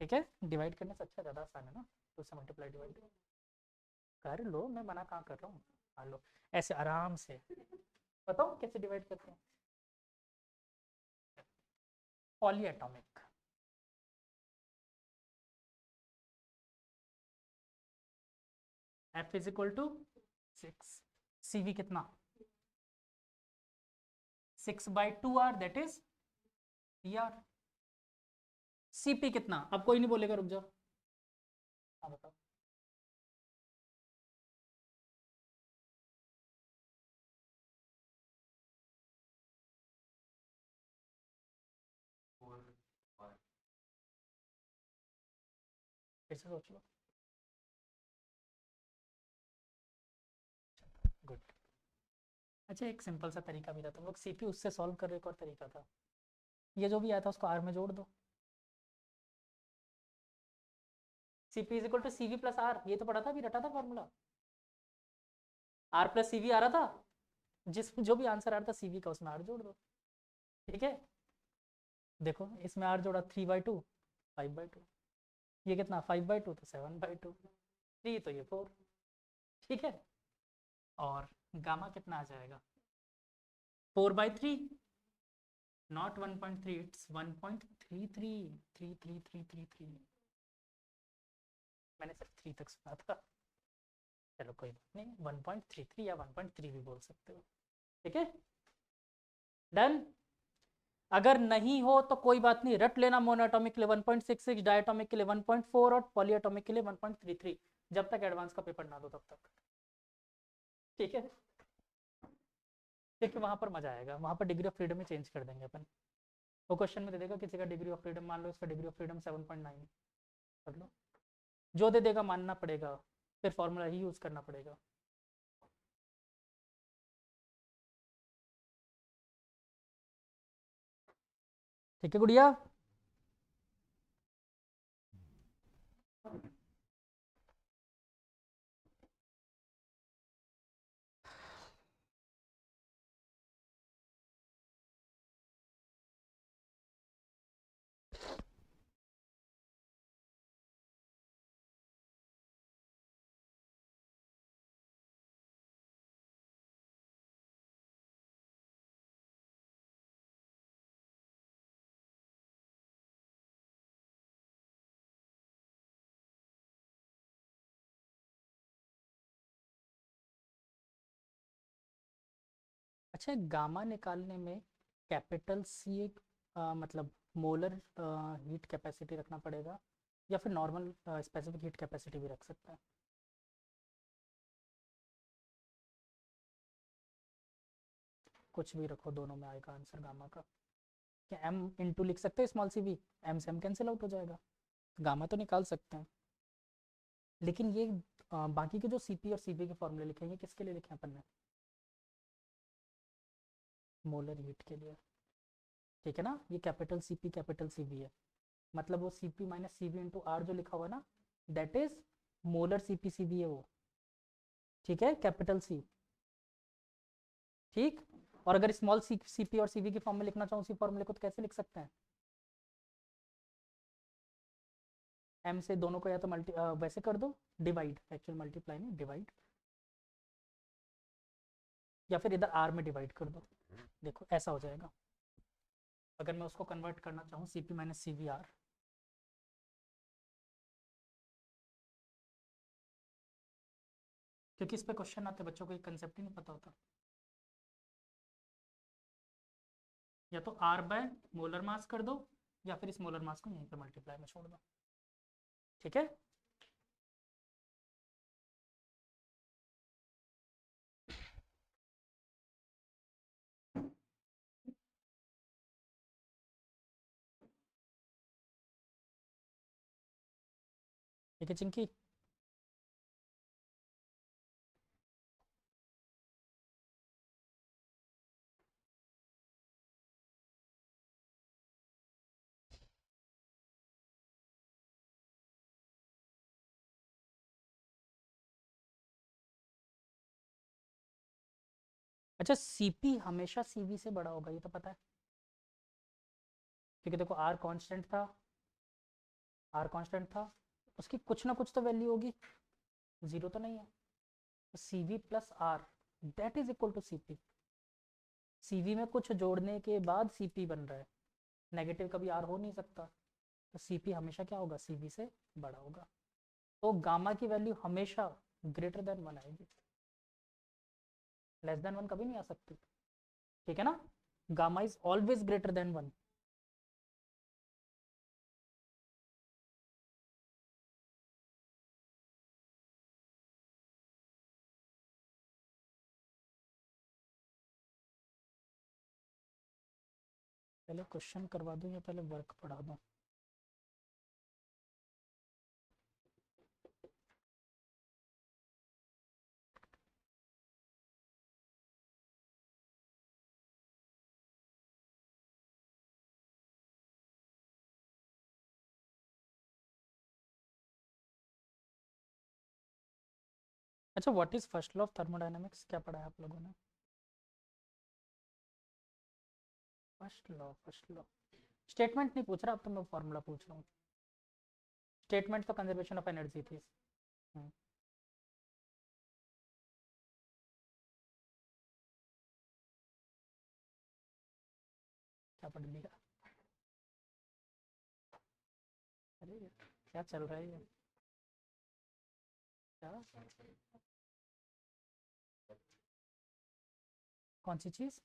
[SPEAKER 1] ठीक है, डिवाइड करने से अच्छा ज़्यादा आसान है ना, 2 से मल्टीप्लाई डिवाइड कर लो। मैं मना कहाँ कर रहा हूँ, मान लो ऐसे आराम से। बताओ कैसे डिवाइड करते हैं? Polyatomic, F is equal to 6। CV कितना? 6/2r that is 3r। CP कितना? अब कोई नहीं बोलेगा, रुक जाओ। हाँ बताओ। फिर से सोच लो। गुड। अच्छा एक सिंपल सा तरीका भी था, तुम लोग सीपी उससे सॉल्व कर रहे, एक और तरीका था। ये जो भी आया था उसको आर में जोड़ दो। CP is equal to CV plus R, ये तो पढ़ा था, अभी रटा था फॉर्मूला। आर प्लस सीवी आ रहा था, जिस जो भी आंसर आ रहा था सीवी का उसमें आर जोड़ दो। ठीक है, देखो इसमें आर जोड़ा 3/2, 5/2। ये कितना? 5/2 तो 7/2, 3 तो ये 4। ठीक है, और गामा कितना आ जाएगा? 4/3, नॉट 1.3, इट्स 1.33। 33333। मैंने सिर्फ 3 तक सुना था। चलो कोई बात नहीं, 1.33 या 1.3 भी बोल सकते हो। ठीक है, डन। अगर नहीं हो तो कोई बात नहीं, रट लेना। मोनोएटॉमिक के लिए 1.66, डायटोमिक के लिए 1.4 और पॉलीएटॉमिक के लिए 1.33, जब तक एडवांस का पेपर ना दो तब तक। ठीक है, क्योंकि वहां पर मजा आएगा, वहां पर degree of freedom he change कर देंगे अपन। वो क्वेश्चन में दे देगा किसी का डिग्री ऑफ फ्रीडम, मान लो इसका डिग्री ऑफ फ्रीडम 7.9, कर लो। जो दे देगा मानना पड़ेगा, फिर फॉर्मूला ही यूज करना पड़ेगा। ठीक है गुड़िया। अच्छा, गामा निकालने में कैपिटल सी मतलब मोलर हीट कैपेसिटी रखना पड़ेगा, या फिर नॉर्मल स्पेसिफिक हीट कैपेसिटी भी रख सकता है? कुछ भी रखो, दोनों में आएगा आंसर गामा का। क्या एम इंटू लिख सकते हैं स्मॉल सी वी? एम से एम कैंसिल आउट हो जाएगा, गामा तो निकाल सकते हैं। लेकिन ये बाकी के जो सीपी और सीवी के फॉर्मूले लिखे हैं, ये किसके लिए लिखे हैं अपन ने? मोलर हीट के लिए। ठीक है ना, ये कैपिटल सीपी कैपिटल सीवी है, मतलब वो CP minus CV into R जो लिखा हुआ है ना, that is molar CP CV है वो। ठीक है, कैपिटल सी। ठीक। और अगर स्मॉल सी सीपी और सीवी की फॉर्म में लिखना चाहूँ उसी फॉर्मूले को, तो कैसे लिख सकते हैं? एम से दोनों को या तो वैसे कर दो, डिवाइड, एक्चुअल मल्टीप्लाई नहीं, डिवाइड, या फिर इधर आर में डिवाइड कर दो। देखो ऐसा हो जाएगा। अगर मैं उसको कन्वर्ट करना चाहूँ सीपी माइनस सीवी आर, क्योंकि इस पे क्वेश्चन आते बच्चों को एक कंसेप्ट ही नहीं पता होता। या तो आर बाय मोलर मास कर दो, या फिर इस मोलर मास को यहीं पे मल्टीप्लाई में छोड़ दो। ठीक है। ठीक है चिंकी। अच्छा, सीपी हमेशा सीवी से बड़ा होगा, ये तो पता है, क्योंकि देखो आर कांस्टेंट था, आर कांस्टेंट था, उसकी कुछ ना कुछ तो वैल्यू होगी, जीरो तो नहीं है। तो C V plus R that is equal to C P. C V में कुछ जोड़ने के बाद सी पी बन रहा है, नेगेटिव कभी आर हो नहीं सकता, तो सी पी हमेशा क्या होगा, सी वी से बड़ा होगा। तो गामा की वैल्यू हमेशा ग्रेटर देन वन आएगी, लेस देन वन कभी नहीं आ सकती। ठीक है ना, gamma is always greater than one. पहले क्वेश्चन करवा दूं या पहले वर्क पढ़ा दूं? अच्छा, what is first law of thermodynamics, क्या पढ़ा है आप लोगों ने? फर्स्ट लॉ स्टेटमेंट नहीं पूछ रहा, अब तो मैं फॉर्मूला पूछ रहा हूँ। स्टेटमेंट तो कंजर्वेशन ऑफ एनर्जी थी। हम्म, क्या पढ़ लिया? अरे क्या चल रहा है ये? क्या? कौन सी चीज?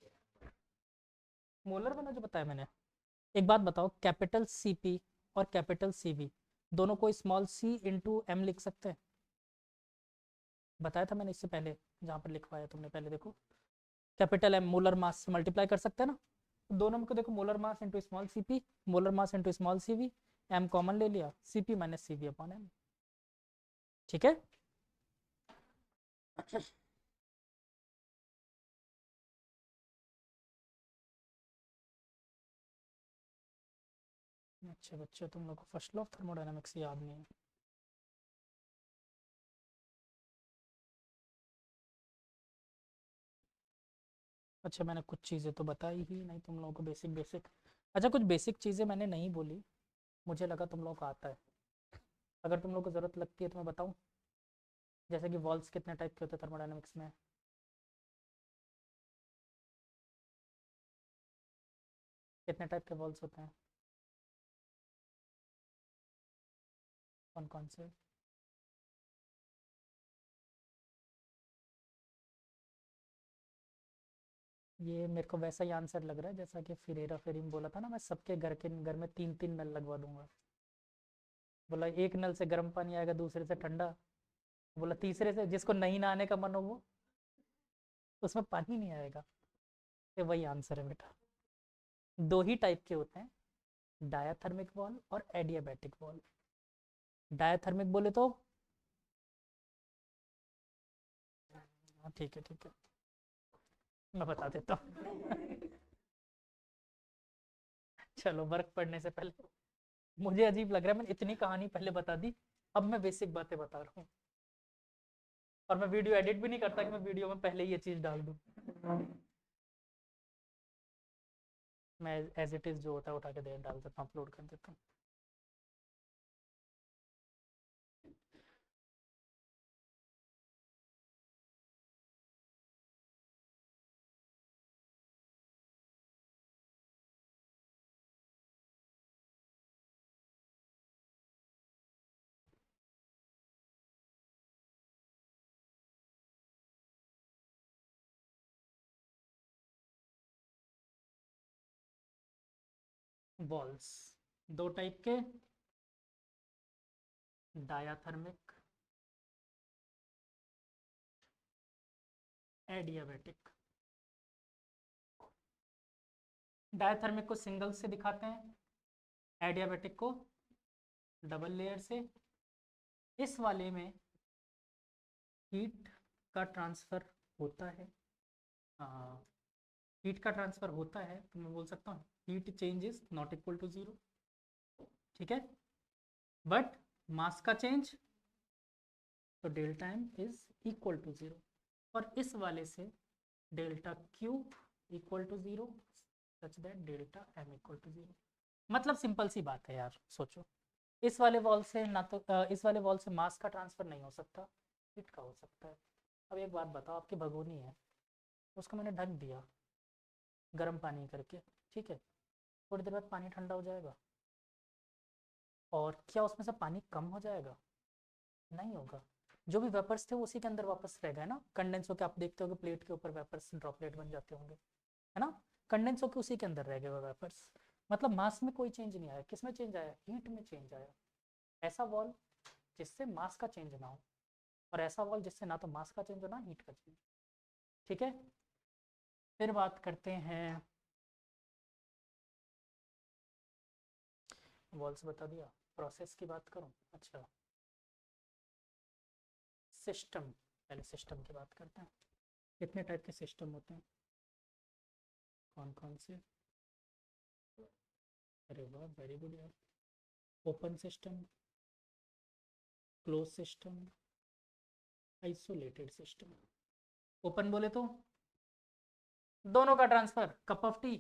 [SPEAKER 1] मोलर वाला जो बताया मैंने। एक बात बताओ, कैपिटल सीपी और कैपिटल सीवी दोनों को स्मॉल सी इंटू एम लिख सकते हैं? बताया था मैंने इससे पहले, जहाँ पर लिखवाया तुमने, पहले देखो। कैपिटल एम मोलर मास से मल्टीप्लाई कर सकते हैं ना, दोनों में को देखो, molar mass into small CP, molar mass into small CV, M common ले लिया, CP minus CV upon M. ठीक है। अच्छा बच्चों, तुम लोग को फर्स्ट लॉ ऑफ थर्मोडायनामिक्स याद नहीं है? अच्छा, मैंने कुछ चीज़ें तो बताई ही नहीं तुम लोगों को, बेसिक बेसिक। अच्छा, कुछ बेसिक चीज़ें मैंने नहीं बोली, मुझे लगा तुम लोगों को आता है। अगर तुम लोग को ज़रूरत लगती है तो मैं बताऊँ, जैसे कि वॉल्स कितने टाइप के होते हैं थर्मोडायनामिक्स में? कितने टाइप के वॉल्स होते हैं? कौन कौन से? ये मेरे को वैसा ही आंसर लग रहा है जैसा कि फिरेरा फेरी में बोला था ना, मैं सबके घर में 3-3 नल लगवा दूंगा। बोला एक नल से गर्म पानी आएगा, दूसरे से ठंडा, बोला तीसरे से जिसको नहीं नहाने का मन हो वो, उसमें पानी नहीं आएगा। ये वही आंसर है बेटा। दो ही टाइप के होते हैं, डायाथर्मिक वॉल और एडियाबैटिक वॉल। डायाथर्मिक बोले तो हाँ ठीक है ठीक है, मैं बता देता हूँ। चलो वर्क पढ़ने से पहले, मुझे अजीब लग रहा है मैंने इतनी कहानी पहले बता दी, अब मैं बेसिक बातें बता रहा हूँ। और मैं वीडियो एडिट भी नहीं करता कि मैं वीडियो में पहले ही ये चीज डाल दूँ। मैं एज इट इज जो होता है उठा के डाल देता हूँ, अपलोड कर देता हूँ। वॉल्स दो टाइप के, डायाथर्मिक, एडियाबैटिक। डायाथर्मिक को सिंगल से दिखाते हैं, एडियाबैटिक को डबल लेयर से। इस वाले में हीट का ट्रांसफर होता है, हीट का ट्रांसफर होता है, तो मैं बोल सकता हूँ heat change is not equal to zero, ठीक है। बट मास का चेंज, तो delta M is equal to zero. और इस वाले से delta Q equal to zero, such that delta M equal to zero. मतलब सिंपल सी बात है यार, सोचो इस वाले वॉल से ना तो इस वाले वॉल से मास का ट्रांसफर नहीं हो सकता, हीट का हो सकता है। अब एक बात बताओ, आपकी भगोनी है, उसको मैंने ढक दिया गर्म पानी करके, ठीक है, थोड़ी देर बाद पानी ठंडा हो जाएगा, और क्या उसमें से पानी कम हो जाएगा? नहीं होगा। जो भी वेपर्स थे वो उसी के अंदर वापस रह गए ना, कंडेंस होकर। आप देखते हो कि प्लेट के ऊपर वेपर्स ड्रॉपलेट बन जाते होंगे, है ना, कंडेंस होकर उसी के अंदर रह गए वो वेपर्स। मतलब मास में कोई चेंज नहीं आया, किस में चेंज आया? हीट में चेंज आया। ऐसा वॉल जिससे मास का चेंज ना हो, और ऐसा वॉल जिससे ना तो मास का चेंज हो ना हीट का चेंज, ठीक है। फिर बात करते हैं, वॉल्स बता दिया, प्रोसेस की बात करूं, अच्छा सिस्टम, पहले सिस्टम की बात करते हैं। कितने टाइप के सिस्टम होते हैं, कौन कौन से? अरे वाह वेरी गुड यार। Open system, close system, isolated system. Open बोले तो दोनों का transfer, cup of T,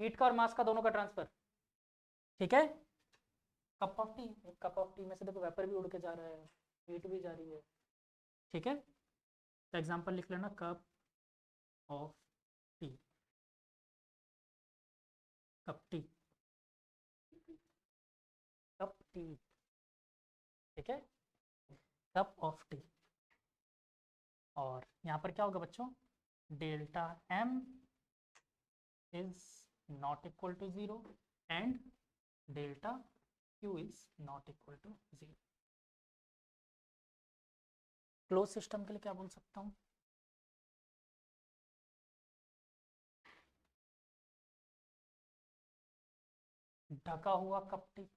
[SPEAKER 1] heat का और मास का दोनों का ट्रांसफर, ठीक है। कप ऑफ टी, एक कप ऑफ टी में से देखो वेपर भी उड़ के जा रहा है, हीट भी जा रही है, ठीक है। तो एग्जांपल लिख लेना, cup of T, cup T, cup T, ठीक है, कप ऑफ टी। और यहाँ पर क्या होगा बच्चों, delta M is not equal to zero and delta Q is not equal to zero. Close system के लिए क्या बोल सकता हूँ, ढका हुआ कप टी,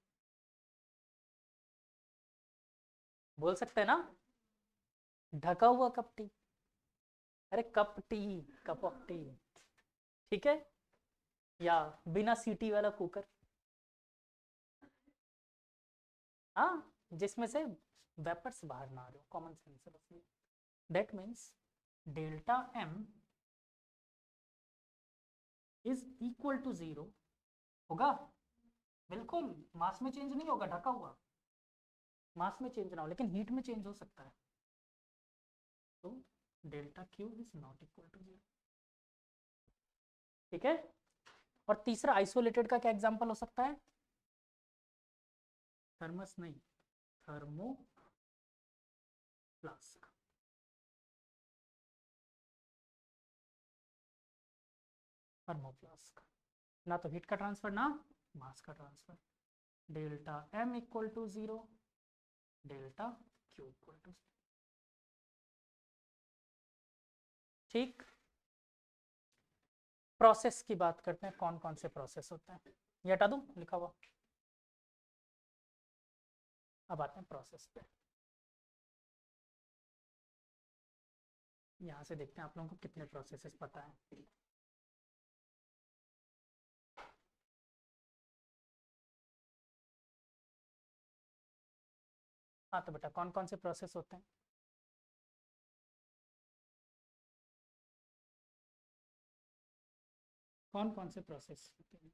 [SPEAKER 1] बोल सकते हैं ना, ढका हुआ कप टी। अरे cup T, cup of T, ठीक है। या बिना सीटी वाला कुकर, हाँ, जिसमें से वेपर्स बाहर ना आ रहे हो, कॉमन सेंस है बस। That means delta M is equal to zero होगा, बिल्कुल मास में चेंज नहीं होगा, ढका हुआ, मास में चेंज ना हो लेकिन हीट में चेंज हो सकता है, तो delta Q is not equal to zero, ठीक है। और तीसरा आइसोलेटेड का क्या एग्जांपल हो सकता है, थर्मस नहीं, थर्मो फ्लास्क, थर्मोफ्लास्क, ना तो हीट का ट्रांसफर ना मास का transfer. Delta M equal to 0, delta Q equal to 0। ठीक, प्रोसेस की बात करते हैं, कौन कौन से प्रोसेस होते हैं, ये हटा दूं लिखा हुआ। अब आते हैं प्रोसेस पे। यहाँ से देखते हैं आप लोगों को कितने प्रोसेसेस पता है। हाँ तो बेटा कौन कौन से प्रोसेस होते हैं? कौन कौन से प्रोसेस होते हैं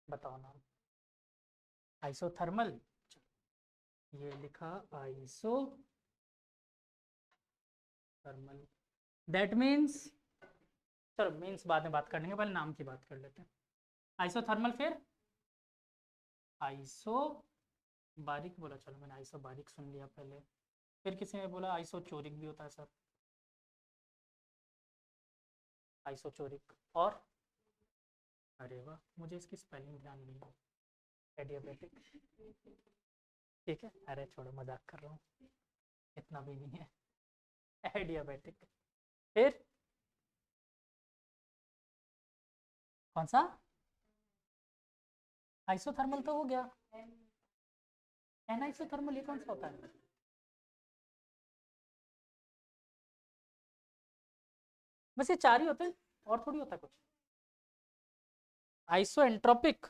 [SPEAKER 1] बताओ नाम। आइसोथर्मल, ये लिखा आइसोथर्मल, दैट मीन्स, चलो मीन्स बाद में बात कर लेंगे, पहले नाम की बात कर लेते हैं। आइसोथर्मल, फिर आइसो बारिक बोला, चलो मैंने आइसो बारिक सुन लिया पहले। फिर किसी ने बोला आइसोचोरिक भी होता है सर, आइसोचोरिक। और अरे वाह, मुझे इसकी स्पेलिंग ध्यान नहीं है। एडियाबेटिक, ठीक है, अरे छोड़ो मजाक कर रहा हूँ, इतना भी नहीं है। एडियाबेटिक, फिर कौन सा? आइसोथर्मल तो हो गया, एनाइसोथर्मल ये कौन सा होता है? बस ये चार ही होते हैं और थोड़ी होता है कुछ। आइसो एंट्रोपिक,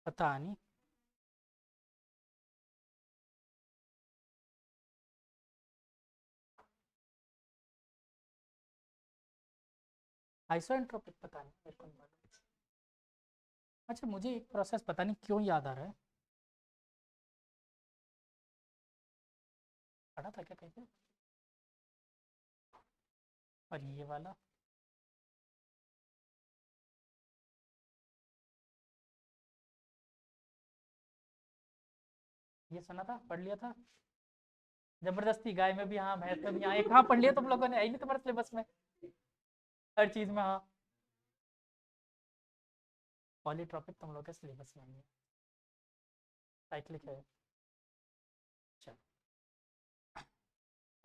[SPEAKER 1] पता नहीं। आइसो एंट्रोपिक पता नहीं मेरे को नहीं मालूम। अच्छा मुझे एक प्रोसेस पता नहीं क्यों याद आ रहा है, पढ़ा था क्या कहीं पे? और ये वाला, ये सुना था, पढ़ लिया था जबरदस्ती, गाय में भी हाँ, भैंस में भी हाँ, एक हाँ पढ़ लिया तुम लोगों ने, है ही नहीं तुम्हारे सिलेबस में, हर चीज में हाँ। पॉलीट्रॉपिक तुम लोग के सिलेबस में नहीं है, साइक्लिक है। चलो,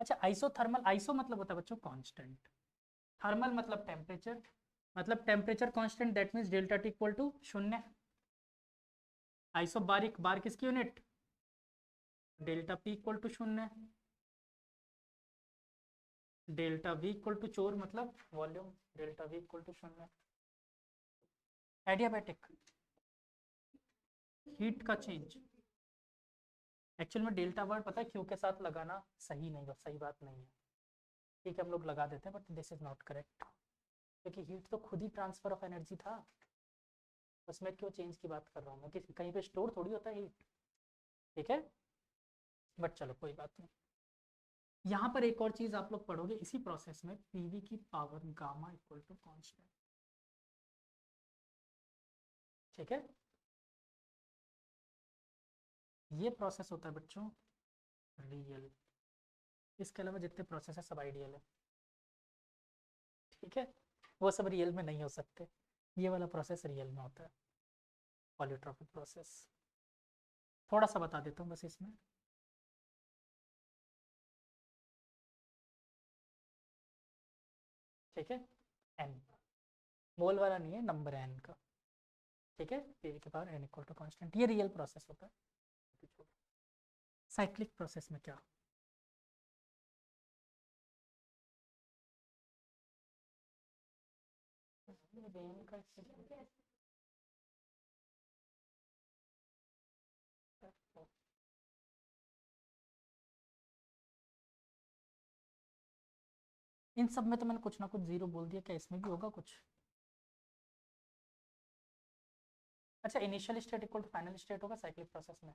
[SPEAKER 1] अच्छा आइसोथर्मल, आइसो मतलब होता है बच्चों कांस्टेंट, थर्मल मतलब टेम्परेचर, मतलब temperature constant, that means delta T equal to 0। Isobaric, bar किसकी unit? Delta P equal to 0। Delta V equal to चोर मतलब volume, delta V equal to 0। Adiabatic, heat का चेंज, एक्चुअल में डेल्टा वर्ड पता है क्यू के साथ लगाना सही नहीं, सही बात नहीं है। ठीक है हम लोग लगा देते हैं but this is not correct, क्योंकि हीट तो खुद ही ट्रांसफर ऑफ एनर्जी था, उसमें क्यों चेंज की बात कर रहा हूँ मैं, किसी कहीं पे स्टोर थोड़ी होता है हीट, ठीक है, बट चलो कोई बात नहीं। यहाँ पर एक और चीज आप लोग पढ़ोगे इसी प्रोसेस में, पीवी की power gamma equal to constant, ठीक है। ये प्रोसेस होता है बच्चों रियल, इसके अलावा जितने प्रोसेस है सब आइडियल है, ठीक है, वो सब रियल में नहीं हो सकते, ये वाला प्रोसेस रियल में होता है, पॉलीट्रॉपिक प्रोसेस। थोड़ा सा बता देता हूँ बस इसमें, ठीक है, एन मोल वाला नहीं है, नंबर है एन का, ठीक है, पी के power N equal to constant, ये रियल प्रोसेस होता है। साइक्लिक प्रोसेस में क्या? इन सब में तो मैंने कुछ ना कुछ जीरो बोल दिया, क्या इसमें भी होगा कुछ? अच्छा initial state equal to final state होगा साइक्लिक प्रोसेस में,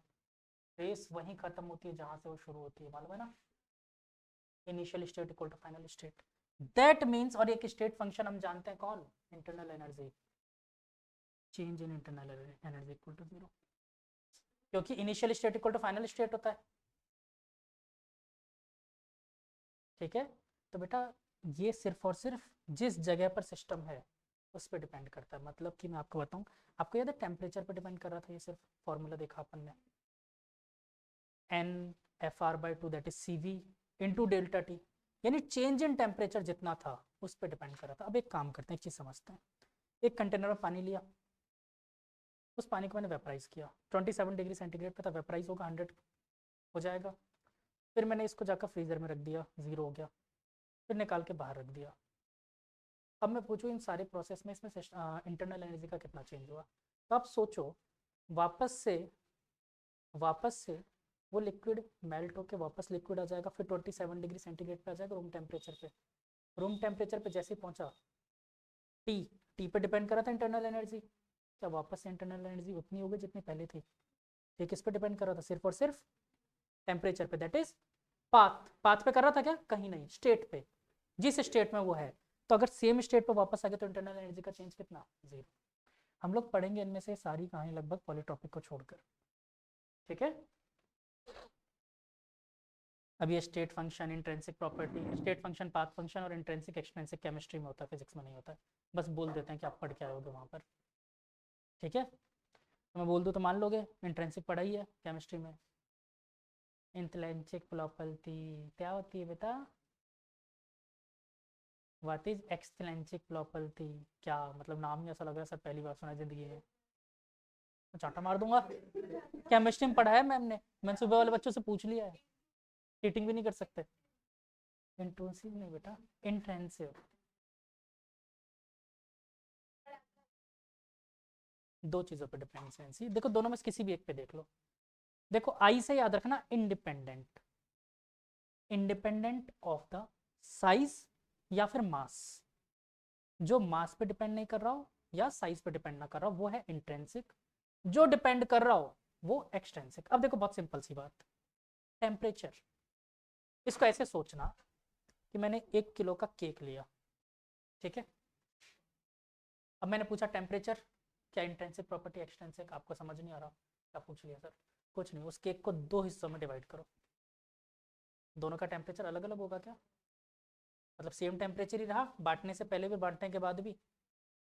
[SPEAKER 1] रेस वहीं खत्म होती है जहां से वो शुरू होती है, मालूम है ना, initial state equal to final state, that means, और एक स्टेट फंक्शन हम जानते हैं कौन, internal energy, change in internal energy equal to 0, क्योंकि initial state equal to final state होता है, ठीक है। तो बेटा ये सिर्फ और सिर्फ जिस जगह पर सिस्टम है उस पर डिपेंड करता है। मतलब कि मैं आपको बताऊं, आपको याद है टेम्परेचर पर डिपेंड कर रहा था, ये सिर्फ फॉर्मूला देखा अपन ने, N F R by two that is C V into delta T, यानी चेंज इन टेम्परेचर जितना था उस पर डिपेंड कर रहा था। अब एक काम करते हैं, एक चीज़ समझते हैं। एक कंटेनर में पानी लिया, उस पानी को मैंने वेपराइज किया, 27 डिग्री सेंटीग्रेड पे था, वेपराइज होगा 100 हो जाएगा। फिर मैंने इसको जाकर फ्रीजर में रख दिया, 0 हो गया, फिर निकाल के बाहर रख दिया। अब मैं पूछूं इन सारे प्रोसेस में इसमें इंटरनल एनर्जी का कितना चेंज हुआ। तो आप सोचो, वापस से वो लिक्विड मेल्ट होकर वापस लिक्विड आ जाएगा, फिर 27 डिग्री सेंटीग्रेड पे आ जाएगा रूम टेम्परेचर पे। रूम टेम्परेचर पे जैसे ही पहुंचा, टी टी पे डिपेंड कर रहा था इंटरनल एनर्जी, क्या वापस से इंटरनल एनर्जी उतनी होगी जितनी पहले थी? ये किस पे डिपेंड कर रहा था? सिर्फ और सिर्फ टेम्परेचर पे, दैट इज पाथ पे कर रहा था क्या? कहीं नहीं, स्टेट पे, जिस स्टेट में वो है। तो अगर सेम स्टेट पे वापस आ गया तो इंटरनल एनर्जी का चेंज कितना? 0। हम लोग पढ़ेंगे इनमें से सारी कहानी लगभग पॉलीट्रॉपिक को छोड़कर, ठीक है। अब ये state function, intrinsic property, state function, path function और इंट्रिंसिक एक्सट्रिंसिक केमिस्ट्री में होता है, फिजिक्स में नहीं होता है। बस बोल देते हैं कि आप पढ़ के आए होगे वहाँ पर, ठीक है। तो मैं बोल दूँ तो मान लोगे इंट्रिंसिक पढ़ाई है केमिस्ट्री में। इंट्रिंसिक प्रॉपर्टी क्या होती है बेटा? What is extrinsic property? क्या मतलब? नाम ही ऐसा लग रहा है सर, पहली बार सुना जिंदगी में। मैं चाटा मार दूंगा। केमिस्ट्री में पढ़ा है मैम ने, मैंने सुबह वाले बच्चों से पूछ लिया है, चीटिंग भी नहीं कर सकते। इंट्रिंसिक नहीं बेटा, इंट्रिंसिक। दो चीज़ों पे डिपेंडेंसी देखो, दोनों में से किसी भी एक पे देख लो। देखो आई से याद रखना, independent, independent of the size या फिर मास। जो मास पे डिपेंड नहीं कर रहा हो या साइज पे डिपेंड ना कर रहा हो वो है इंट्रिंसिक, जो डिपेंड कर रहा हो वो एक्सट्रिंसिक। अब देखो बहुत सिंपल सी बात, टेम्परेचर, इसको ऐसे सोचना कि मैंने 1 किलो का केक लिया, ठीक है। अब मैंने पूछा टेम्परेचर, क्या इंट्रिंसिक प्रॉपर्टी एक्सट्रिंसिक? आपको समझ नहीं आ रहा, क्या पूछ लिया सर? कुछ नहीं, उस केक को 2 हिस्सों में डिवाइड करो, दोनों का टेम्परेचर अलग अलग होगा क्या? मतलब सेम टेम्परेचर ही रहा, बांटने से पहले भी बांटने के बाद भी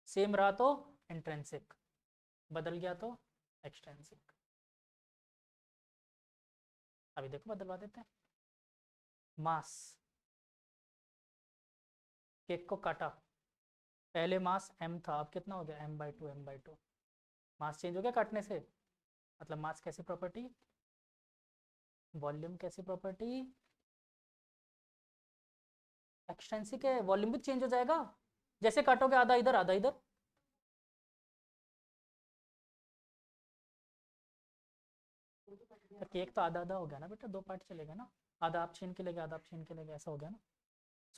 [SPEAKER 1] सेम रहा तो इंट्रिंसिक, बदल गया तो एक्सट्रिंसिक। अभी देखो बदलवा देते हैं। मास, केक को काटा, पहले मास m था, अब कितना हो गया? m/2 m/2। मास चेंज हो गया काटने से, मतलब मास कैसी प्रॉपर्टी? वॉल्यूम कैसी प्रॉपर्टी? एक्सटेंसिक है, वॉल्यूम भी चेंज हो जाएगा। जैसे काटोगे आधा इधर आधा इधर, तो केक तो आधा आधा हो गया ना बेटा, 2 पार्ट चलेगा ना, आधा आप छीन के लेगा आधा आप छीन के लेगा, ऐसा हो गया ना।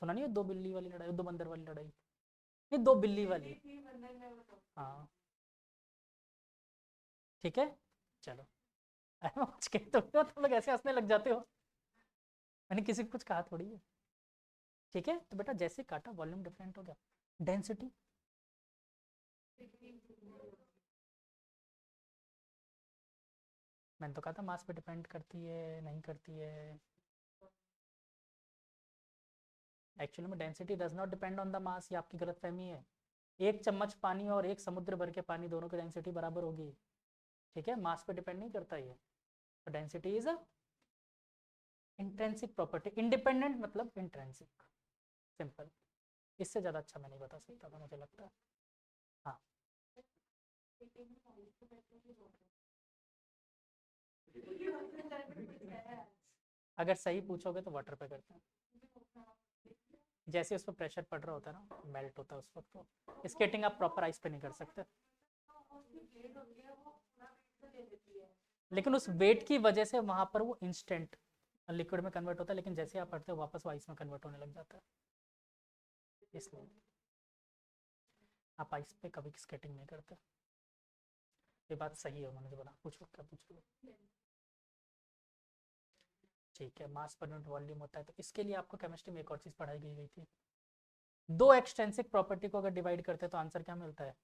[SPEAKER 1] सुना नहीं है 2 बिल्ली वाली लड़ाई, 2 बंदर वाली लड़ाई? नहीं, 2 बिल्ली वाली। हाँ ठीक है, चलो। अरे मैं कुछ कहते हो तुम लोग ऐसे हंसने लग जाते हो, मैंने किसी को कुछ कहा थोड़ी है, ठीक है। तो बेटा जैसे काटा वॉल्यूम डिफरेंट हो गया, डेंसिटी, मैंने तो कहा था मास पे डिपेंड करती है, नहीं करती है। एक्चुअली में density does not depend on the mass, ये आपकी गलतफहमी है। 1 चम्मच पानी और 1 समुद्र भर के पानी, दोनों की डेंसिटी बराबर होगी, ठीक है। मास पे डिपेंड नहीं करता ये। तो density is a intrinsic property, independent मतलब इंट्रिंसिक, सिंपल। इससे ज़्यादा अच्छा मैं नहीं बता सकता था, मुझे लगता है। हाँ, अगर सही पूछोगे तो वाटर पे करते हैं, जैसे उस पर प्रेशर पड़ रहा होता है ना, मेल्ट होता है उस वक्त। तो स्केटिंग आप प्रॉपर आइस पे नहीं कर सकते, लेकिन उस वेट की वजह से वहां पर वो इंस्टेंट लिक्विड में कन्वर्ट होता है, लेकिन जैसे आप पढ़ते हो वापस वो आइस में कन्वर्ट होने लग जाता है, इसलिए आप आइस पे कभी स्केटिंग नहीं करते। ये बात सही है, उन्होंने जो बोला। पूछो क्या पूछ रहे हो? ठीक है, मास पर यूनिट वॉल्यूम होता है, तो इसके लिए आपको केमिस्ट्री में एक और चीज़ पढ़ाई गई थी। 2 एक्सटेंसिक प्रॉपर्टी को अगर डिवाइड करते हैं तो आंसर क्या मिलता है?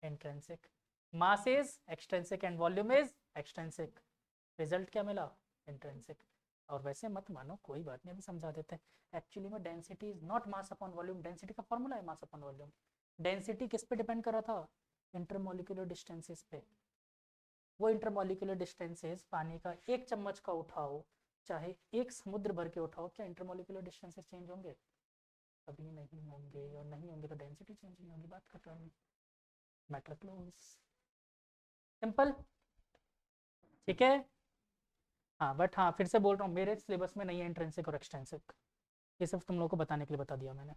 [SPEAKER 1] Intrinsic. Mass is extrinsic and volume is extrinsic, result क्या मिला? इंट्रिंसिक। और वैसे मत मानो, कोई बात नहीं, अभी समझा देते हैं। एक्चुअली में density is not mass upon volume, density का फॉर्मूला है मास अपॉन वॉल्यूम। डेंसिटी किस पे डिपेंड कर रहा था? इंटरमोलिकुलर डिस्टेंसेस पे। वो इंटरमोलिकुलर डिस्टेंसेस पानी का एक चम्मच का उठाओ चाहे एक समुद्र भर के उठाओ, क्या इंटरमोलिकुलर डिस्टेंसेस चेंज होंगे? कभी नहीं होंगे, और नहीं होंगे तो डेंसिटी चेंज नहीं होगी, बात खत्म, मैटर क्लोज, सिंपल। ठीक है। हाँ बट हाँ, फिर से बोल रहा हूँ, मेरे सिलेबस में नहीं है इंट्रिंसिक और एक्सटेंसिक, ये सब तुम लोगों को बताने के लिए बता दिया मैंने।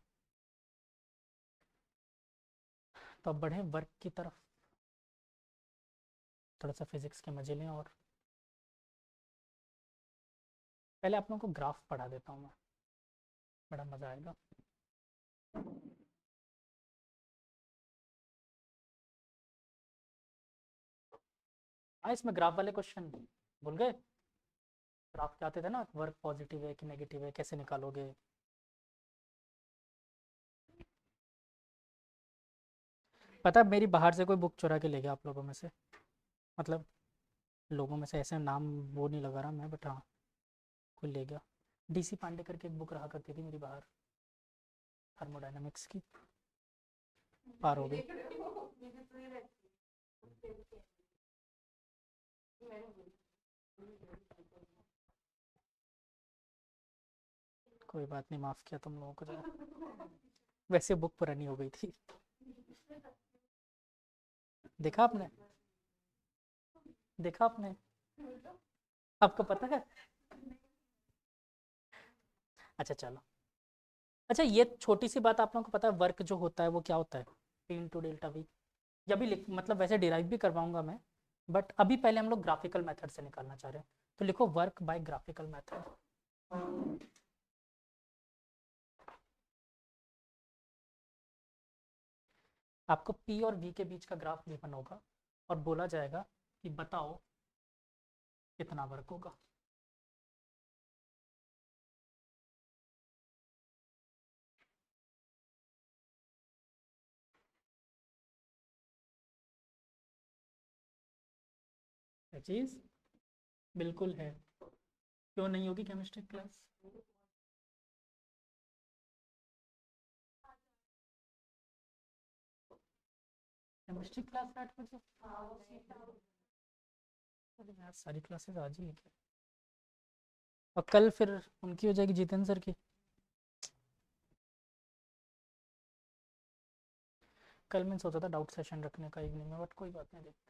[SPEAKER 1] तो अब बढ़े वर्क की तरफ, थोड़ा सा फिजिक्स के मजे लें। और पहले आप लोगों को ग्राफ पढ़ा देता हूँ मैं, बड़ा मज़ा आएगा। हाँ, इसमें ग्राफ वाले क्वेश्चन भूल गए? ग्राफ के आते थे ना, वर्क पॉजिटिव है कि नेगेटिव है, कैसे निकालोगे? पता है मेरी बाहर से कोई बुक चुरा के ले गया आप लोगों में से, मतलब लोगों में से ऐसे नाम वो नहीं लगा रहा मैं, बट हाँ कोई ले गया। डीसी पांडे करके एक बुक रहा करती थी मेरी बाहर, थर्मोडायनामिक्स की, पार हो गई। कोई बात नहीं, माफ़ किया तुम लोगों को जरा, वैसे बुक पुरानी हो गई थी। देखा आपने? देखा आपने? आपको पता है? अच्छा चलो। अच्छा ये छोटी सी बात, आप लोगों को पता है वर्क जो होता है वो क्या होता है? P into delta we. या भी लिख, मतलब वैसे डिराइव भी करवाऊंगा मैं, बट अभी पहले हम लोग ग्राफिकल मेथड से निकालना चाह रहे हैं, तो लिखो वर्क बाय ग्राफिकल मेथड। आपको पी और वी के बीच का ग्राफ गिवन होगा और बोला जाएगा कि बताओ कितना वर्क होगा। ये चीज बिल्कुल है, क्यों नहीं होगी केमिस्ट्री क्लास? केमिस्ट्री क्लास 8 बजे? अरे यार सारी क्लासेस आज ही है क्या? और कल फिर उनकी हो जाएगी जितेंद्र सर की। कल मैंने सोचा था डाउट सेशन रखने का इवनिंग में, बट कोई बात नहीं, देखते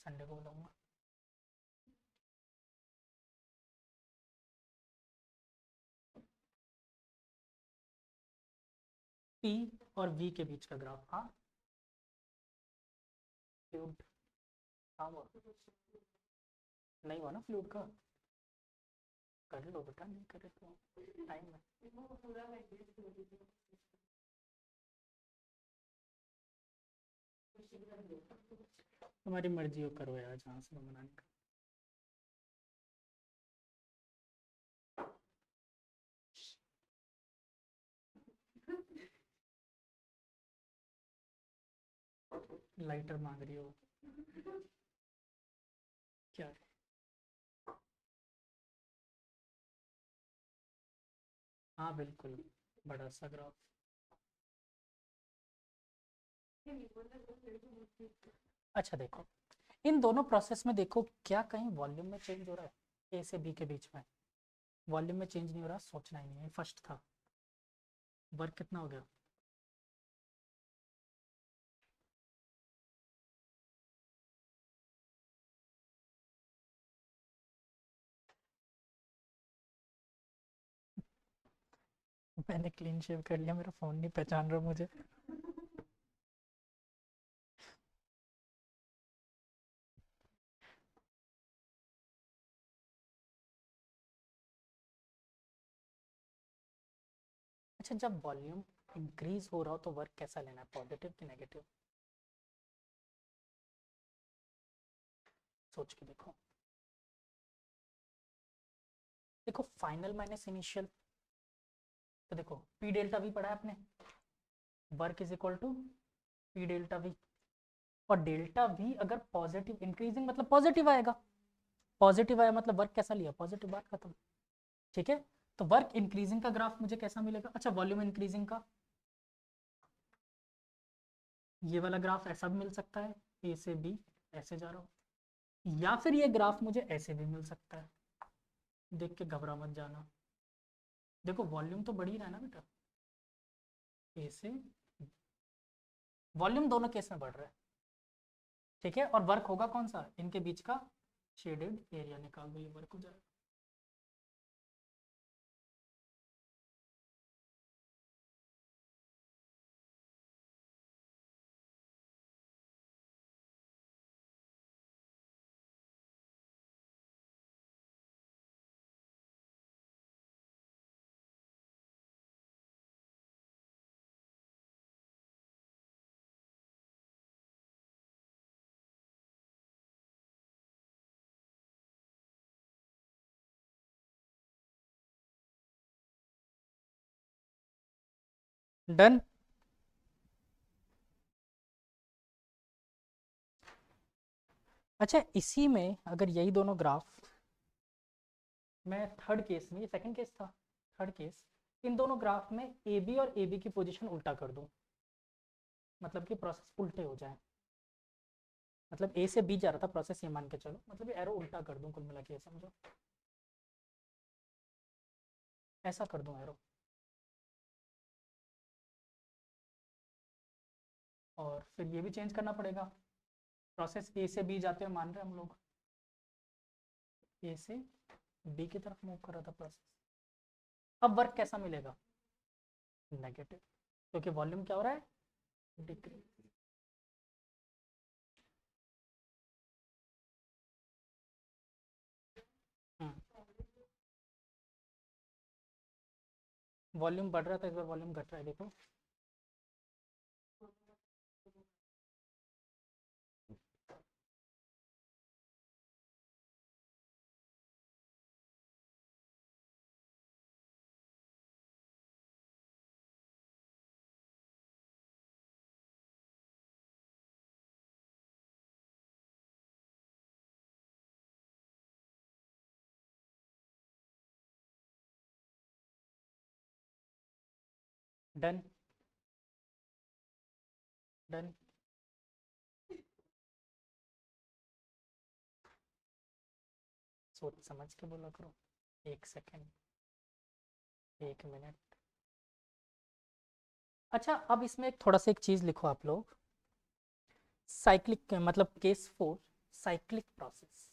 [SPEAKER 1] संडे को बुलाऊंगा। पी और वी के बीच का ग्राफ, हाँ फ्लूइड, हाँ वो नहीं हुआ ना फ्लूइड का, कर लो बेटा, नहीं करे तो टाइम में। तुम्हारी मर्जी हो, करो यार जहाँ से मनाने का। लाइटर मांग रही हो क्या? हाँ बिल्कुल, बड़ा सा ग्राफ। अच्छा देखो, इन दोनों प्रोसेस में देखो क्या कहीं वॉल्यूम में चेंज हो रहा है? ए से बी के बीच में वॉल्यूम में चेंज नहीं हो रहा, सोचना ही नहीं है, फर्स्ट था। वर्क कितना हो गया? मैंने क्लीन शेव कर लिया, मेरा फोन नहीं पहचान रहा मुझे। अच्छा जब वॉल्यूम इंक्रीज हो रहा हो तो वर्क कैसा लेना है, पॉजिटिव कि नेगेटिव? सोच के देखो। देखो फाइनल माइनस इनिशियल, तो देखो पी डेल्टा वी पढ़ा है आपने, work is equal to P delta V. और डेल्टा वी अगर पॉजिटिव इंक्रीजिंग मतलब पॉजिटिव आएगा, पॉजिटिव आया मतलब वर्क कैसा लिया, पॉजिटिव, बात खत्म। ठीक है, तो वर्क इंक्रीजिंग का ग्राफ मुझे कैसा मिलेगा, अच्छा वॉल्यूम इंक्रीजिंग का ये वाला ग्राफ ऐसा भी मिल सकता है, ए से बी ऐसे जा रहा हूँ, या फिर ये ग्राफ मुझे ऐसे भी मिल सकता है। देख के घबरा मत जाना, देखो वॉल्यूम तो बढ़ ही रहा है ना बेटा, ए से वॉल्यूम दोनों केस में बढ़ रहा है। ठीक है, और वर्क होगा कौन सा, इनके बीच का शेडेड एरिया निकाल दो, ये वर्क हो जाएगा। डन। अच्छा इसी में अगर यही दोनों ग्राफ मैं थर्ड केस में, ये सेकंड केस था, थर्ड केस, इन दोनों ग्राफ में ए बी और ए बी की पोजीशन उल्टा कर दूं, मतलब कि प्रोसेस उल्टे हो जाए, मतलब ए से बी जा रहा था प्रोसेस, ये मान के चलो, मतलब ये एरो उल्टा कर दूं, कुल मिला के समझो ऐसा कर दूं एरो, और फिर ये भी चेंज करना पड़ेगा, प्रोसेस ए से बी जाते हुए मान रहे हम लोग, ए से बी की तरफ मूव कर रहा था प्रोसेस, अब वर्क कैसा मिलेगा, नेगेटिव, क्योंकि वॉल्यूम क्या हो रहा है, डिक्रीज। वॉल्यूम बढ़ रहा था, इस बार वॉल्यूम घट रहा है, देखो डन, डन। सोच समझ के बोला करो, एक सेकेंड, एक मिनट। अच्छा अब इसमें एक थोड़ा सा एक चीज लिखो आप लोग, साइक्लिक मतलब case 4, cyclic process,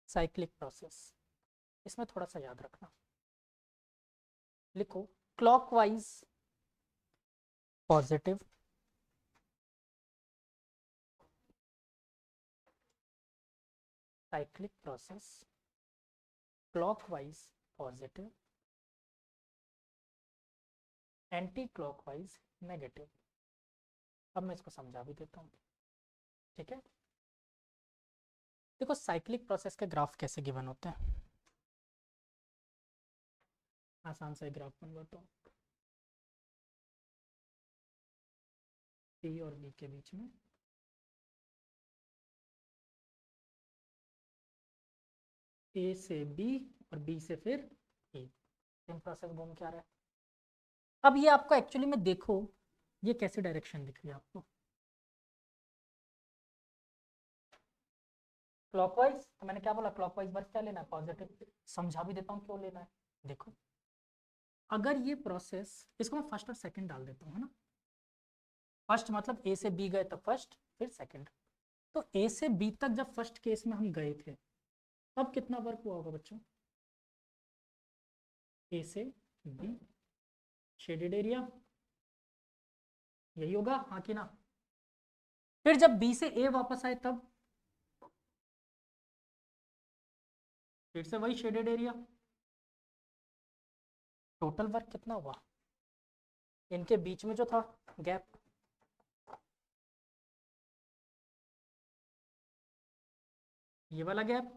[SPEAKER 1] cyclic process, इसमें थोड़ा सा याद रखना, लिखो clockwise positive, cyclic process clockwise positive, anti clockwise negative. अब मैं इसको समझा भी देता हूँ, ठीक है। देखो साइक्लिक प्रोसेस के ग्राफ कैसे गिवन होते हैं, आसान सा ग्राफ बनवाता हूँ, सी और बी के बीच में ए से बी और बी से फिर ए, सेम प्रोसेस घूम के आ रहा है। अब ये आपको एक्चुअली में देखो ये कैसी डायरेक्शन दिख रही है आपको, क्लॉकवाइज, तो मैंने क्या बोला क्लॉकवाइज वर्क क्या लेना है, पॉजिटिव, समझा भी देता हूँ क्यों लेना है। देखो अगर ये प्रोसेस, इसको मैं फर्स्ट और सेकंड डाल देता हूँ, है ना, फर्स्ट मतलब ए से बी गए तब फर्स्ट फिर सेकंड, तो ए से बी तक जब फर्स्ट केस में हम गए थे तब कितना वर्क हुआ होगा बच्चों, ए से बी शेडेड एरिया यही होगा, हाँ कि ना, फिर जब बी से ए वापस आए तब फिर से वही शेडेड एरिया, टोटल वर्क कितना हुआ, इनके बीच में जो था गैप, ये वाला गैप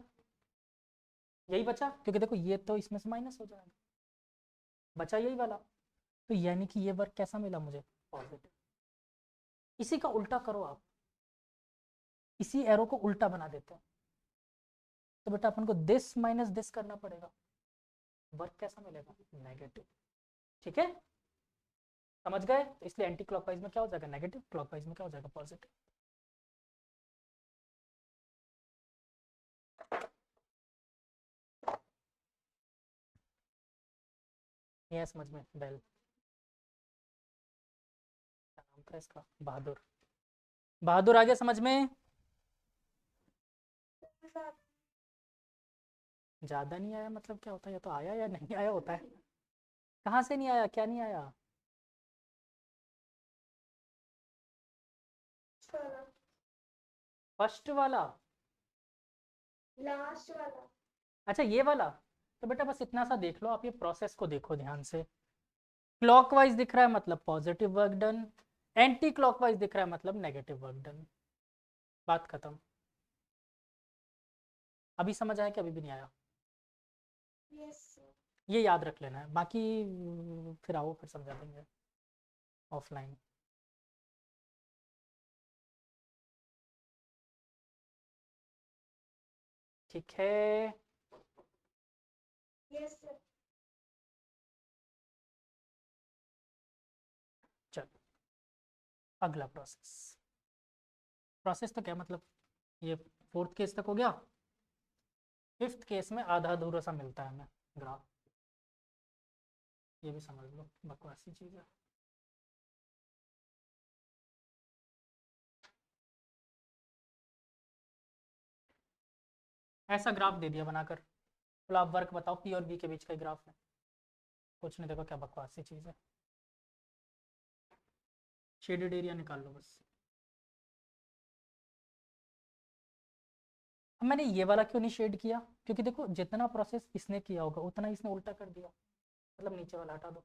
[SPEAKER 1] यही बचा, क्योंकि देखो ये तो इसमें से माइनस हो जाएगा, बचा यही वाला, तो यानी कि ये वर्क कैसा मिला मुझे, पॉजिटिव। इसी का उल्टा करो आप, इसी एरो को उल्टा बना देते हैं, तो बेटा अपन को दिस माइनस दिस करना पड़ेगा, वर्क कैसा मिलेगा, नेगेटिव। ठीक है, समझ गए। तो इसलिए एंटी क्लॉकवाइज में क्या हो जाएगा, नेगेटिव, क्लॉकवाइज में क्या हो जाएगा, पॉजिटिव। ये है समझ में, बेल, क्या नाम था इसका, बहादुर। बहादुर आ गया समझ में। ज्यादा नहीं आया मतलब क्या होता है, या तो आया या नहीं आया होता है। कहाँ से नहीं आया, क्या नहीं आया, फर्स्ट वाला,
[SPEAKER 2] लास्ट वाला।
[SPEAKER 1] अच्छा ये वाला। तो बेटा बस इतना सा देख लो आप, ये प्रोसेस को देखो ध्यान से। क्लॉकवाइज दिख रहा है मतलब positive work done, anti clockwise दिख रहा है मतलब नेगेटिव वर्क डन, बात खत्म। अभी समझ आया कि अभी भी नहीं आया,
[SPEAKER 2] यस।
[SPEAKER 1] ये याद रख लेना है, बाकी फिर आओ फिर समझा देंगे ऑफलाइन। ठीक है,
[SPEAKER 2] यस सर।
[SPEAKER 1] चलो अगला प्रोसेस। प्रोसेस तो क्या मतलब, ये फोर्थ केस तक हो गया, फिफ्थ केस में आधा अधूरा सा मिलता है हमें ग्राफ, ये भी समझ लो, बकवासी चीज़ है। ऐसा ग्राफ दे दिया बनाकर, तो आप वर्क बताओ, पी और बी के बीच का ही ग्राफ है, कुछ नहीं, देखो क्या बकवासी चीज़ है। शेडेड एरिया निकाल लो बस। अब मैंने ये वाला क्यों नहीं शेड किया, क्योंकि देखो जितना प्रोसेस इसने किया होगा उतना इसने उल्टा कर दिया, मतलब नीचे वाला हटा दो,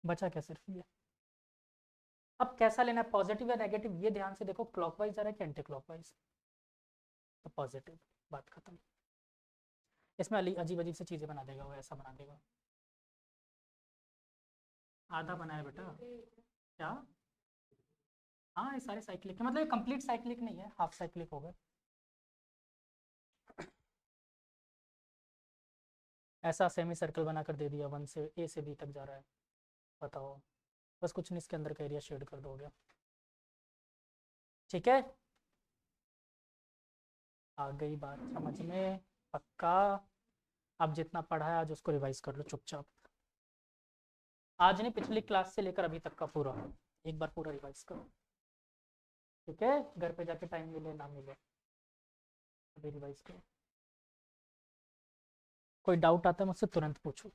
[SPEAKER 1] बचा क्या सिर्फ ये। अब कैसा लेना है, पॉजिटिव या नेगेटिव, ये ध्यान से देखो, क्लॉकवाइज जा रहा है कि एंटी क्लॉकवाइज, तो पॉजिटिव, बात खत्म। इसमें अजीब अजीब सी चीज़ें बना देगा वो, ऐसा बना देगा, आधा बनाया बेटा, क्या, हाँ ये सारे साइक्लिक मतलब, ये कंप्लीट साइक्लिक नहीं है, हाफ साइक्लिक हो गए। ऐसा सेमी सर्कल बनाकर दे दिया, 1 से ए से बी तक जा रहा है, बताओ, बस कुछ नहीं, इसके अंदर का एरिया शेड कर दोगे। ठीक है, आ गई बात समझ में, पक्का। अब जितना पढ़ा है आज उसको रिवाइज कर लो चुपचाप, आज नहीं, पिछली क्लास से लेकर अभी तक का पूरा, एक बार पूरा रिवाइज करो। ठीक है, घर पे जाके टाइम मिले ना मिले, अभी रिवाइज करो। कोई डाउट आता है मुझसे तुरंत पूछो।